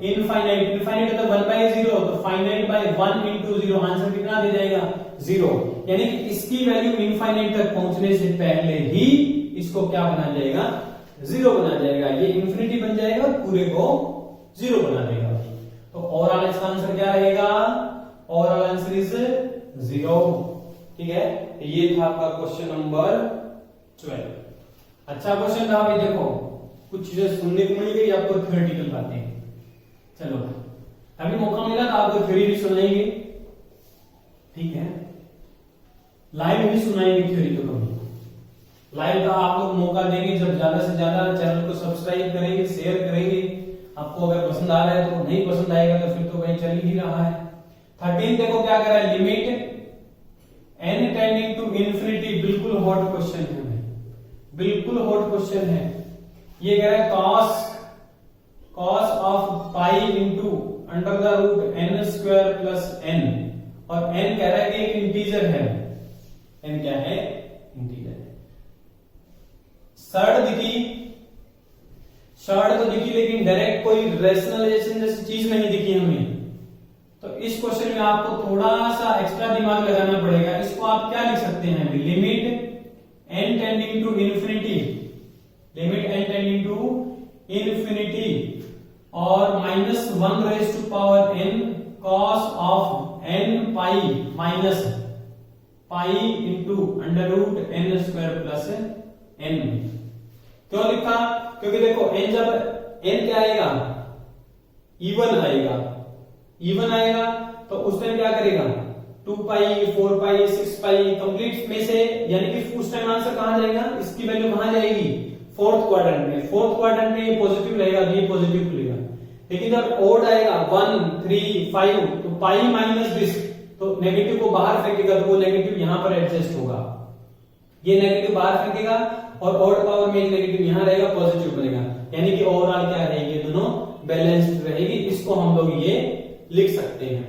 infinite, infinite मतलब 1 बाय 0, तो फाइनाइट बाय 1 into 0, आंसर कितना दे जाएगा, 0। यानी कि इसकी वैल्यू इनफाइनाइट तक पहुंचने से पहले ही इसको क्या बना जाएगा, 0 बना जाएगा, ये इन्फिनिटी बन जाएगा और पूरे को 0 बना देगा। तो ओवरऑल इसका आंसर क्या रहेगा, ओवरऑल आंसर इज 0, ठीक है। ये था आपका क्वेश्चन नंबर 12। अच्छा क्वेश्चन था भाई, देखो कुछ चीजें सुनने को मिल गई आपको, थ्योरेटिकल बातें। चलो अभी मौका मिला तो आपको थ्योरी भी सुनाएंगे, ठीक है, लाइव भी सुनाएंगे थ्योरी तो कभी। लाइव का आप लोग मौका देंगे जब ज्यादा से ज्यादा चैनल को सब्सक्राइब करेंगे, शेयर करेंगे। आपको अगर पसंद आ रहा है तो, नहीं पसंद आएगा तो फिर तो भाई चल ही रहा है। 13 देखो क्या कर रहा है, limit n tending to infinity, बिल्कुल हॉट क्वेश्चन है, बिल्कुल हॉट क्वेश्चन है। ये कह रहा है cos of pi into under the root n square plus n, और n कह रहा है कि एक इंटीजर है, n क्या है, इंटीजर है। शर्ट तो दिखी लेकिन डायरेक्ट कोई रैशनलाइजेशन जैसी चीज नहीं दिखी हमें। तो इस क्वेश्चन में आपको थोड़ा सा एक्स्ट्रा दिमाग लगाना पड़ेगा। इसको आप क्या लिख सकते हैं, limit n tending to infinity, limit n tending to infinity और -1 raise to power n cos of n pi minus pi into under root n square plus n। क्यों लिखा, क्योंकि देखो n जब n क्या आएगा, इवन आएगा, इवन आएगा तो उस टाइम क्या करेगा, 2 पाई 4 पाई 6 पाई कंप्लीट में से, यानी कि उस टाइम आंसर कहां जाएगा, इसकी वैल्यू कहां जाएगी, फोर्थ क्वाड्रेंट में। फोर्थ क्वाड्रेंट में ये पॉजिटिव रहेगा, ये पॉजिटिव रहेगा। लेकिन जब ओड आएगा 1 3 5 तो पाई माइनस दिस, तो नेगेटिव को बाहर फेंकेगा तो वो नेगेटिव यहां पर एडजस्ट होगा, ये नेगेटिव बाहर फेंकेगा और ऑड पावर में नेगेटिव यहां रहेगा, पॉजिटिव बनेगा, यानी कि ओवरऑल क्या रहेगी, दोनों बैलेंस्ड रहेगी। इसको हम लोग ये लिख सकते हैं।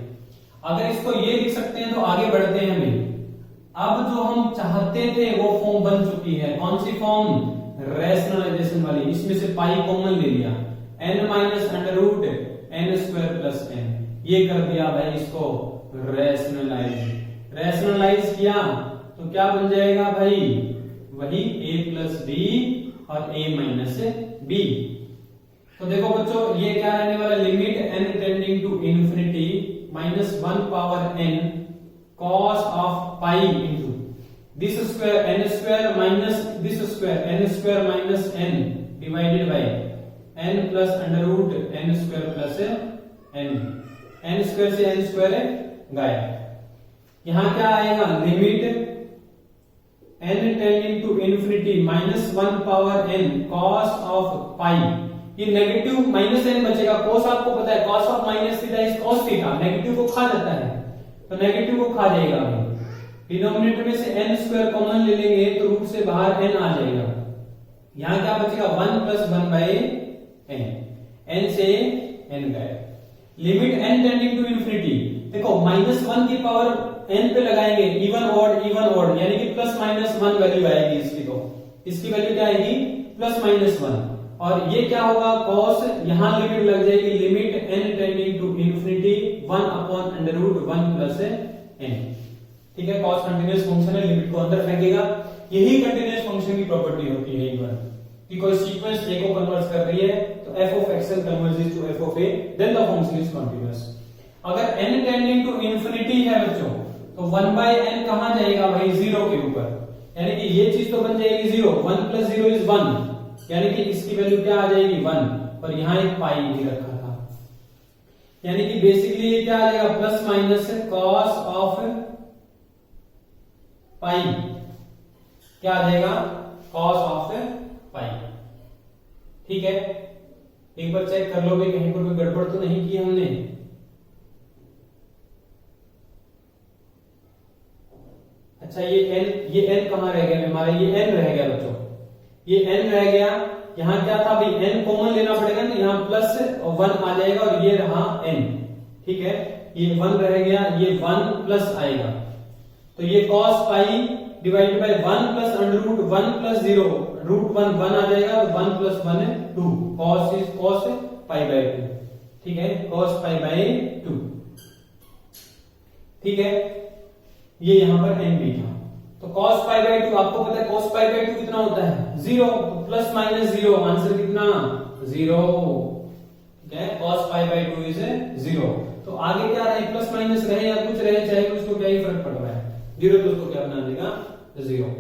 अगर इसको ये लिख सकते हैं तो आगे बढ़ते हैं भी। अब जो हम चाहते थे वो फॉर्म बन चुकी है, कौन सी फॉर्म, रैशनलाइजेशन वाली। इसमें से पाई कॉमन ले लिया, n minus under root n square plus n, ये कर दिया भाई इसको रैशनलाइज। रैशनलाइज किया तो क्या बन जाएगा भाई, वही a प्लस b और a माइनस b। तो देखो बच्चों ये क्या रहने वाला, limit n tending to infinity -1 power n cos of pi into this square n square minus this square n square minus n divided by n plus under root n square plus n square से n square गायब। यहां क्या आएगा, limit n tending to infinity -1 power n cos of pi, ये negative minus n बचेगा। cos आपको पता है, cos of minus theta is cos theta, negative को खा जाता है तो नेगेटिव को खा जाएगा। डिनोमिनेटर में से n स्क्वायर कॉमन ले लेंगे तो रूट से बाहर n आ जाएगा, यहां क्या बचेगा 1 प्लस 1 बाय n, n से n गए। Limit n tending to infinity, देखो -1 की पावर n पे लगाएंगे, इवन ऑड यानी कि प्लस माइनस 1 वैल्यू आएगी इसकी, तो इसकी वैल्यू क्या आएगी, प्लस माइनस 1। और ये क्या होगा, cos, यहां लिमिट लग जाएगी, limit n tending to infinity 1 upon under root 1 plus n, ठीक है। cos कंटीन्यूअस फंक्शन है, लिमिट को अंदर फेंकेगा। यही कंटीन्यूअस फंक्शन की प्रॉपर्टी होती है, एक बार कि कोई सीक्वेंस a को कन्वर्ट कर रही है तो f of x converges to f of a, then the function is continuous. अगर n टेंडिंग टू इन्फिनिटी है बच्चों तो 1 by n कहां जाएगा भाई, 0 के ऊपर, यानी कि ये चीज तो बन जाएगी 0, 1 प्लस 0 इज 1, यानी कि इसकी वैल्यू क्या आ जाएगी 1, और यहां एक पाई भी रखा था, यानी कि बेसिकली ये क्या आ जाएगा, प्लस माइनस cos ऑफ पाई, क्या आ जाएगा, cos ऑफ पाई, ठीक है। एक बार चेक कर लो भाई कहीं पर कोई गड़बड़ तो नहीं की हमने। अच्छा ये n कहां रह गया हमारा, ये n रह गया बच्चों, ये n रह गया। यहाँ क्या था भाई, n कॉमन लेना पड़ेगा ना, यहाँ प्लस 1 आ जाएगा और ये रहा n, ठीक है, ये 1 रह गया, ये 1 प्लस आएगा, तो ये cos pi divided by 1 plus under root 1 plus 0, root 1 1 आ जाएगा तो 1 प्लस 1 है 2, cos is cos pi by 2, ठीक है, cos पाई बाय 2, ठीक है, ये यहां पर n भी था। तो cos पाई बाय 2 आपको पता है cos पाई बाय 2 कितना होता है 0, तो प्लस माइनस 0, आंसर कितना 0, ठीक है, cos पाई बाय 2 इज 0। तो आगे क्या रहे, प्लस माइनस रहे या कुछ रहे, चाहे उसको क्या ही फर्क पड़ रहा है, 0 तो उसको क्या बना देगा 0,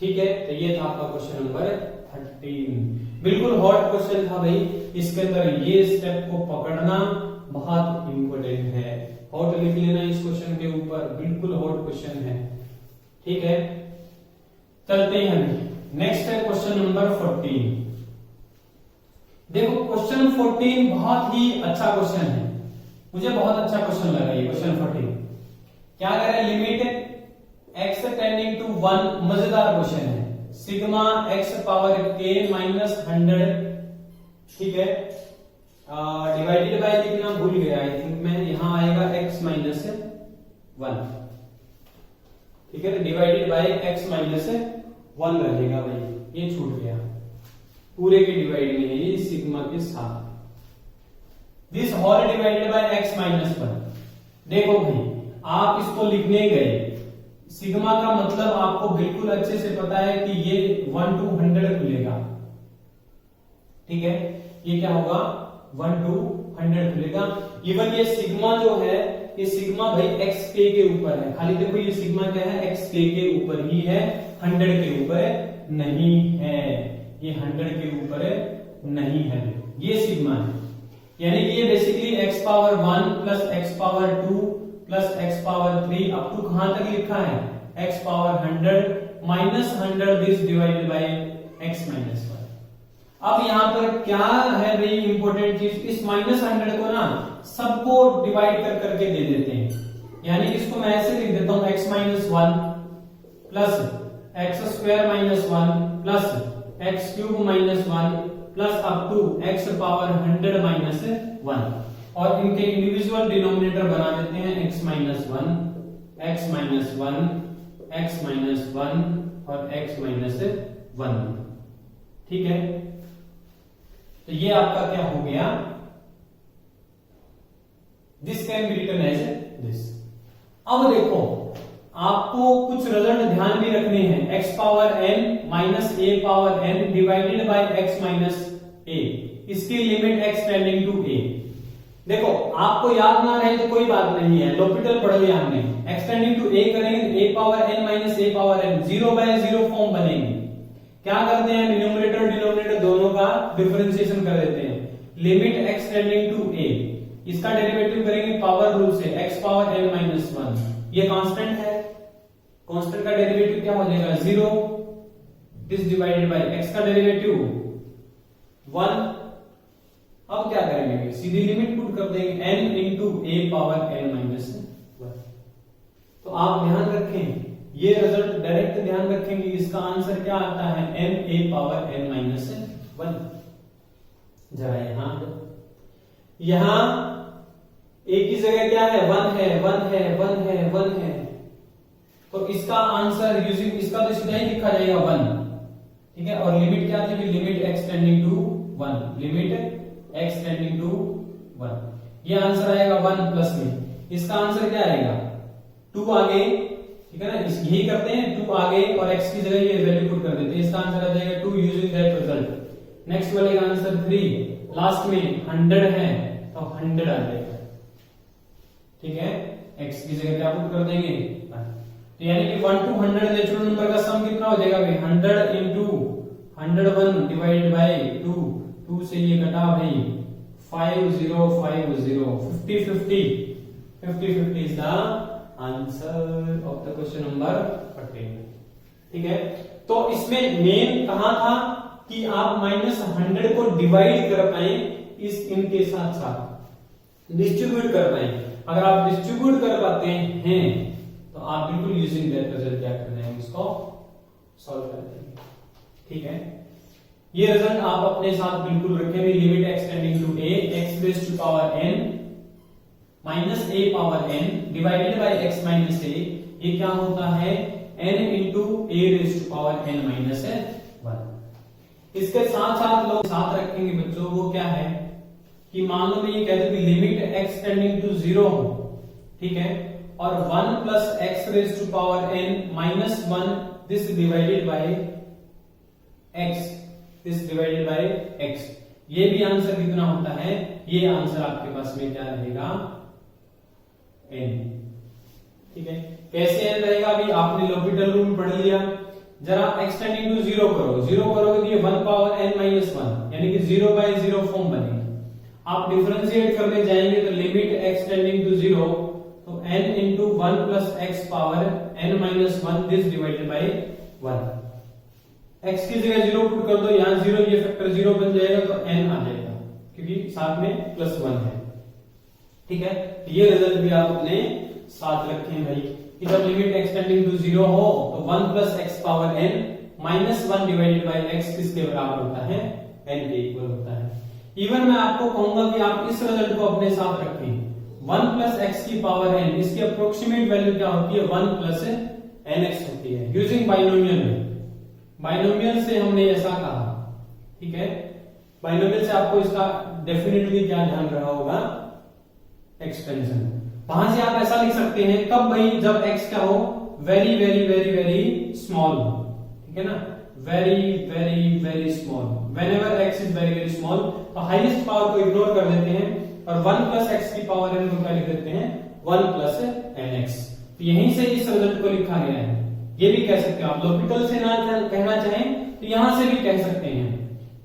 ठीक है। तो ये था आपका क्वेश्चन नंबर 13, बिल्कुल हॉट क्वेश्चन था भाई, इसके अंदर ये स्टेप को पकड़ना बहुत इंपॉर्टेंट है, हॉट लिख लेना इस क्वेश्चन के ऊपर, बिल्कुल हॉट क्वेश्चन है, ठीक है। चलते हैं अभी नेक्स्ट है क्वेश्चन नंबर 14। देखो क्वेश्चन 14 बहुत ही अच्छा क्वेश्चन है, मुझे बहुत अच्छा क्वेश्चन लगा ये क्वेश्चन 14। क्या कह रहा है, लिमिट x टेंडिंग टू 1, मजेदार क्वेश्चन है, sigma x power k minus 100, ठीक है, डिवाइडेड बाय लिखना भूल गया आई थिंक मैं, यहां आएगा x माइनस 1, ठीक है, डिवाइडेड बाय x माइनस 1 रहेगा भाई, ये छूट गया, पूरे के डिवाइड में है ये सिग्मा के साथ, this whole divided by x minus 1। देखो भाई आप इसको लिखने गए, सिग्मा का मतलब आपको बिल्कुल अच्छे से पता है कि ये 1 to 100 खुलेगा, ठीक है, ये क्या होगा 1 to 100 खुलेगा। इवन ये सिग्मा जो है, ये सिग्मा भाई एक्स के ऊपर है, खाली देखो ये सिग्मा क्या है, एक्स के ऊपर ही है, 100 के ऊपर नहीं है, ये 100 के ऊपर नहीं है, ये सिग्मा है, यानी कि ये basically x power 1 plus x power 2 plus x power 3 up to कहां तक लिखा है, x power 100 minus 100 this divided by x minus 1। अब यहां पर क्या है भाई इंपॉर्टेंट चीज, इस माइनस 100 को ना सबको डिवाइड कर करके दे देते हैं, यानी इसको मैं ऐसे लिख देता हूं x minus 1 plus x square minus 1 plus x cube minus 1 plus up to x power 100 minus 1, और इनके इंडिविजुअल डिनोमिनेटर बना देते हैं x minus 1, x minus 1, x minus 1 और x माइनस 1, ठीक है। तो ये आपका क्या हो गया, this can be written as this. अब देखो आपको कुछ रिजल्ट ध्यान भी रखने हैं, x power n minus a power n divided by x minus a, इसकी limit x tending to a। देखो आपको याद ना रहे तो कोई बात नहीं है, लॉपिटल पढ़ लिया हमने, x टेंडिंग टू a करेंगे, a power n minus a power n 0 by 0 form बनेंगे, क्या करते हैं न्यूमरेटर डिनोमिनेटर दोनों का डिफरेंशिएशन कर देते हैं, limit x tending to a, इसका डेरिवेटिव करेंगे पावर रूल से x पावर n माइनस 1, ये कांस्टेंट है, कांस्टेंट का डेरिवेटिव क्या हो जाएगा 0, दिस डिवाइडेड बाय x का डेरिवेटिव 1। अब क्या करेंगे, सीधी लिमिट पुट कर देंगे n into a power n minus 1। तो आप ध्यान रखें ये रिजल्ट डायरेक्ट ध्यान रखेंगे, इसका आंसर क्या आता है n a power n minus 1। जरा यहां एक ही जगह क्या है 1 है 1 है 1 है 1 है, तो इसका आंसर यूजिंग इसका तो सीधा ही लिखा जाएगा 1, ठीक है, और लिमिट क्या थी, limit x tending to 1, limit x tending to 1, ये आंसर आएगा 1 प्लस में, इसका आंसर क्या आएगा 2 आगे, ठीक है ना, यही करते हैं 2 आगे और x की जगह ये वैल्यू पुट कर देते हैं, इसका आंसर आ जाएगा 2 यूजिंग दैट रिजल्ट। नेक्स्ट वाले का आंसर 3, लास्ट में 100 है तो 100 आ जाएगा, ठीक है, x की जगह क्या पुट कर देंगे, तो यानी कि 1 to 100 नेचुरल नंबर का सम कितना हो जाएगा भाई 100 इंटू 101 डिवाइडेड बाय 2, 2 से ये कटा भाई 50 50 is the answer of the question number 14, ठीक है। तो इसमें मेन कहां था, कि आप -100 को डिवाइड कर पाए इनके साथ साथ डिस्ट्रीब्यूट कर पाए। अगर आप डिस्ट्रीब्यूट कर पाते हैं तो आप बिल्कुल यूजिंग दैट रिजल्ट क्या करना है, इसको सॉल्व कर देंगे। ठीक है, ये रिजल्ट आप अपने साथ बिल्कुल रखें भी। Limit x tending to a x raise to power n minus a power n divided by x minus a, ये क्या होता है n into a raise to power n minus 1। इसके साथ साथ लोग साथ रखेंगे बच्चों, वो क्या है कि मान लो मैं ये कहते कि लिमिट x टेंडिंग टू 0 हो, ठीक है, और 1 plus x raise to power n minus 1 this divided by x, this divided by x। ये भी आंसर कितना होता है, ये आंसर आपके पास में क्या रहेगा n। ठीक है, कैसे n रहेगा, अभी आपने l'Hopital रूल पढ़ लिया। जरा x टेंडिंग टू 0 करो, 0 करोगे तो ये 1 पावर n माइनस 1 यानी कि 0 बाय 0 फॉर्म बनेगी। आप डिफरेंशिएट करने जाएंगे तो लिमिट x टेंडिंग टू 0 तो n into 1 plus x power n minus 1 this divided by 1। x की जगह 0 पुट कर दो, यहाँ 0, ये फैक्टर 0 बन जाएगा तो n आ जाएगा क्योंकि साथ में प्लस 1 है। ठीक है, ये रिजल्ट भी आप अपने साथ रखें भाई कि जब लिमिट x टेंडिंग टू 0 हो तो 1 plus x power n minus 1 divided by x किसके बराबर होता है, n के इक्वल होता है। इवन मैं आपको कहूंगा कि आप इस रिजल्ट को अपने साथ रखें, 1 प्लस x की पावर n, इसकी अप्रोक्सीमेट वैल्यू क्या होती है 1 प्लस nx होती है यूजिंग बाइनोमियल में। बाइनोमियल से हमने ऐसा कहा, ठीक है, बाइनोमियल से आपको इसका डेफिनेटली क्या ध्यान रहा होगा, एक्सपेंशन। वहां से आप ऐसा लिख सकते हैं, कब भाई, जब x क्या हो very very very very small हो, ठीक है ना, very very very small. Whenever x is very very small तो हाईएस्ट पावर को इग्नोर कर देते हैं और 1 प्लस x की पावर n को क्या लिख देते हैं 1 प्लस nx। तो यहीं से इस रिजल्ट को लिखा गया है। ये भी कह सकते हो आप, l'Hopital से ना कहना चाहें तो यहां से भी कह सकते हैं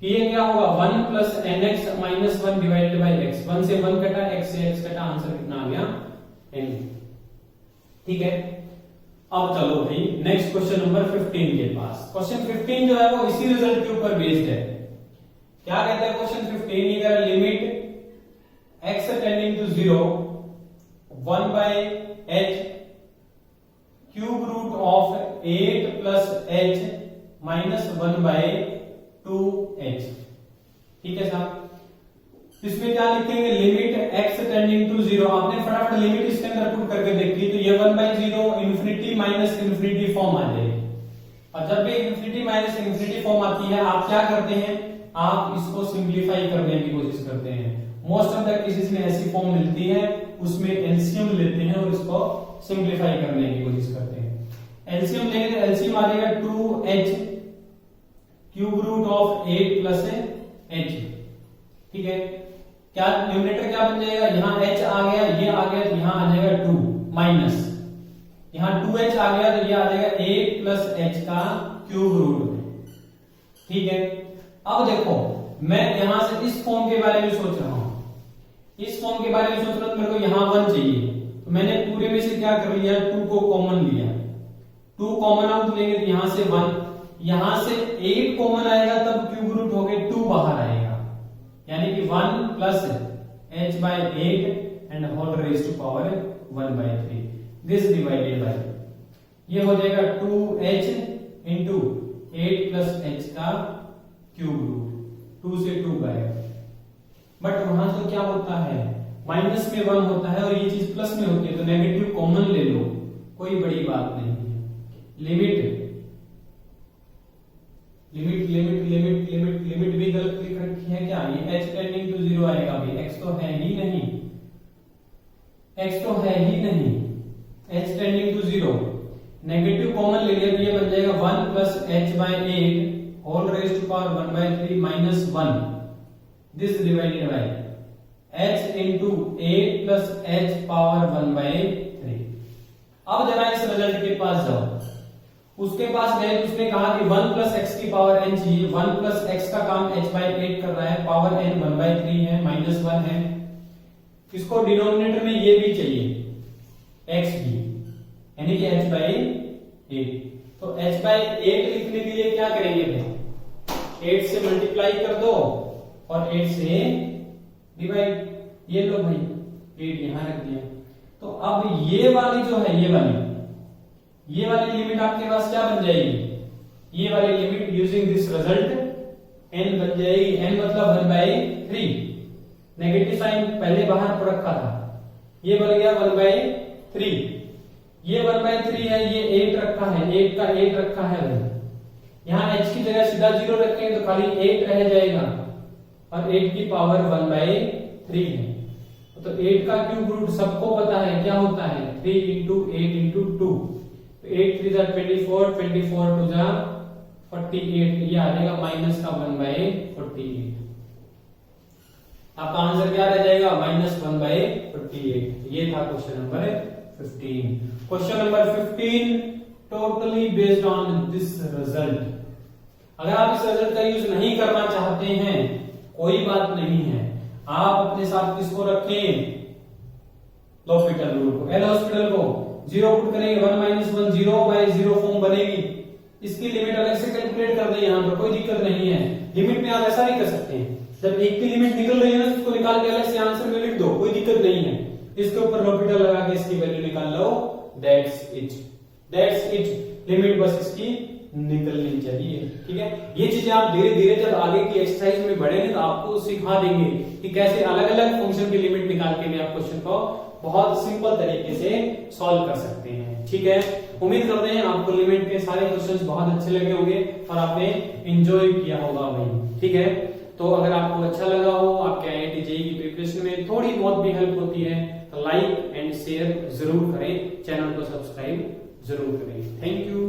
कि ये क्या होगा 1 plus nx minus 1 divided by x। 1 से 1 कटा, x से x कटा, आंसर कितना आ गया n। ठीक है, अब चलो भाई नेक्स्ट क्वेश्चन नंबर 15 के पास। क्वेश्चन 15 जो है वो इसी रिजल्ट के ऊपर बेस्ड है। क्या कहता है क्वेश्चन 15, ये कह रहा है limit x tending to 0 1 by h cube root of 8 plus h minus 1 by 2h। ठीक है साहब, इसमें क्या लिखेंगे, लिमिट x टेंडिंग टू 0। आपने फटाफट लिमिट इसके अंदर पुट करके देखी तो ये 1 by 0 infinity minus infinity form आ जाएगी। और जब भी इंफिनिटी माइनस इंफिनिटी फॉर्म आती है आप क्या करते हैं, आप इसको सिंप्लीफाई करने की कोशिश करते हैं। मोस्ट ऑफ द केसेस में ऐसी फॉर्म मिलती है, उसमें एलसीएम लेते हैं और इसको सिंप्लीफाई करने की कोशिश करते हैं। एलसीएम लेंगे तो एलसीएम आ जाएगा 2h cube root of 8 plus h। ठीक है, क्या न्यूमरेटर क्या बन जाएगा, यहाँ h आ गया, ये आ गया तो यहाँ आ जाएगा 2 माइनस, यहाँ 2h आ गया तो ये आ जाएगा 8 प्लस h का क्यूब रूट में। ठीक है, अब देखो मैं यहां से इस फॉर्म के बारे में सोच रहा हूं, इस फॉर्म के बारे में सोच रहा हूं, मेरे को यहां 1 चाहिए तो मैंने पूरे में से क्या कर लिया, 2 को कॉमन लिया। 2 कॉमन आउट लेंगे तो यहां से 1, यहां से 8 कॉमन आएगा तब क्यूब रूट होके 2 बाहर आएगा, यानी कि 1 plus h by 8 and whole raise to power 1 by 3 this divided by, ये हो जाएगा 2h इंटू 8 प्लस h का क्यूब रूट, 2 से 2 गए। बट वहां तो क्या होता है, माइनस में 1 होता है और ये चीज प्लस में होती है तो नेगेटिव कॉमन ले लो, कोई बड़ी बात नहीं है। Limit limit limit limit limit limit भी गलत लिख रखी है क्या, ये h टेंडिंग टू 0 आएगा भाई, x तो है ही नहीं, x तो है ही नहीं, h tending to 0 negative common ले लिया तो ये बन जाएगा 1 plus h by 8 whole raise to power 1 by 3 minus 1 this divided by h into 8 plus h power 1 by 3। अब जरा इस रिजल्ट के पास जाओ, उसके पास गए तो उसने कहा कि 1 प्लस x की पावर n चाहिए, 1 प्लस x का काम h बाय 8 कर रहा है, पावर n 1 बाय 3 है, माइनस 1 है, इसको डिनोमिनेटर में ये भी चाहिए x भी, यानी कि h बाय 8। तो h बाय 8 लिखने के लिए क्या करेंगे भाई, 8 से मल्टीप्लाई कर दो और 8 से डिवाइड। ये लो भाई 8 यहां रख दिया। तो अब ये वाली जो है ये वाली लिमिट आपके पास क्या बन जाएगी? ये वाली limit using this result n बन जाएगी। n मतलब 1/3। नेगेटिव साइन पहले बाहर पर रखा था, ये बन गया 1/3। ये 1/3 है, ये 8 रखा है, 8 का 8 रखा है भाई। यहाँ h की जगह सीधा 0 रखेंगे तो खाली 8 रह जाएगा और 8 की पावर 1/3 है। तो 8 का क्यूब रूट सबको पता है क्या होता है, 3 into 8 into 2। तो 8 3 जा 24, 24 2 जा 48। ये आ जाएगा माइनस का 1/48। आपका आंसर क्या रह जाएगा? -1/48। ये था question number 15। Question number 15 totally based on this result. अगर आप इस रिजल्ट का यूज नहीं करना चाहते हैं कोई बात नहीं है, आप अपने साथ किसको रखें? लॉपिटल रूल को, एल हॉस्पिटल को। 0 पुट करेंगे 1 - 1 0/0 फॉर्म बनेगी। इसकी लिमिट अलग से कैलकुलेट कर दें, यहाँ पर कोई दिक्कत नहीं है। लिमिट में आप ऐसा भी कर सकते हैं, जब एक की लिमिट निकल रही है ना उसको निकाल के अलग से आंसर में लिख दो, कोई दिक्कत नहीं है। इसके ऊपर लॉपिटल लगा के इसकी वैल्यू निकाल लो, दैट्स इट। लिमिट बस इसकी निकलनी चाहिए, ठीक है। ये चीजें आप धीरे धीरे जब आगे की एक्सरसाइज में बढ़ेंगे तो आपको सिखा देंगे कि कैसे अलग अलग फंक्शन की लिमिट निकाल के भी आप क्वेश्चन को बहुत सिंपल तरीके से सॉल्व कर सकते हैं, ठीक है। उम्मीद करते हैं आपको लिमिट के सारे क्वेश्चंस बहुत अच्छे लगे होंगे और आपने एंजॉय किया होगा भाई, ठीक है। तो अगर आपको अच्छा लगा हो, आपके IIT JEE की प्रिपरेशन में थोड़ी बहुत भी हेल्प होती है तो लाइक एंड शेयर जरूर करें, चैनल को सब्सक्राइब जरूर करें। Thank you.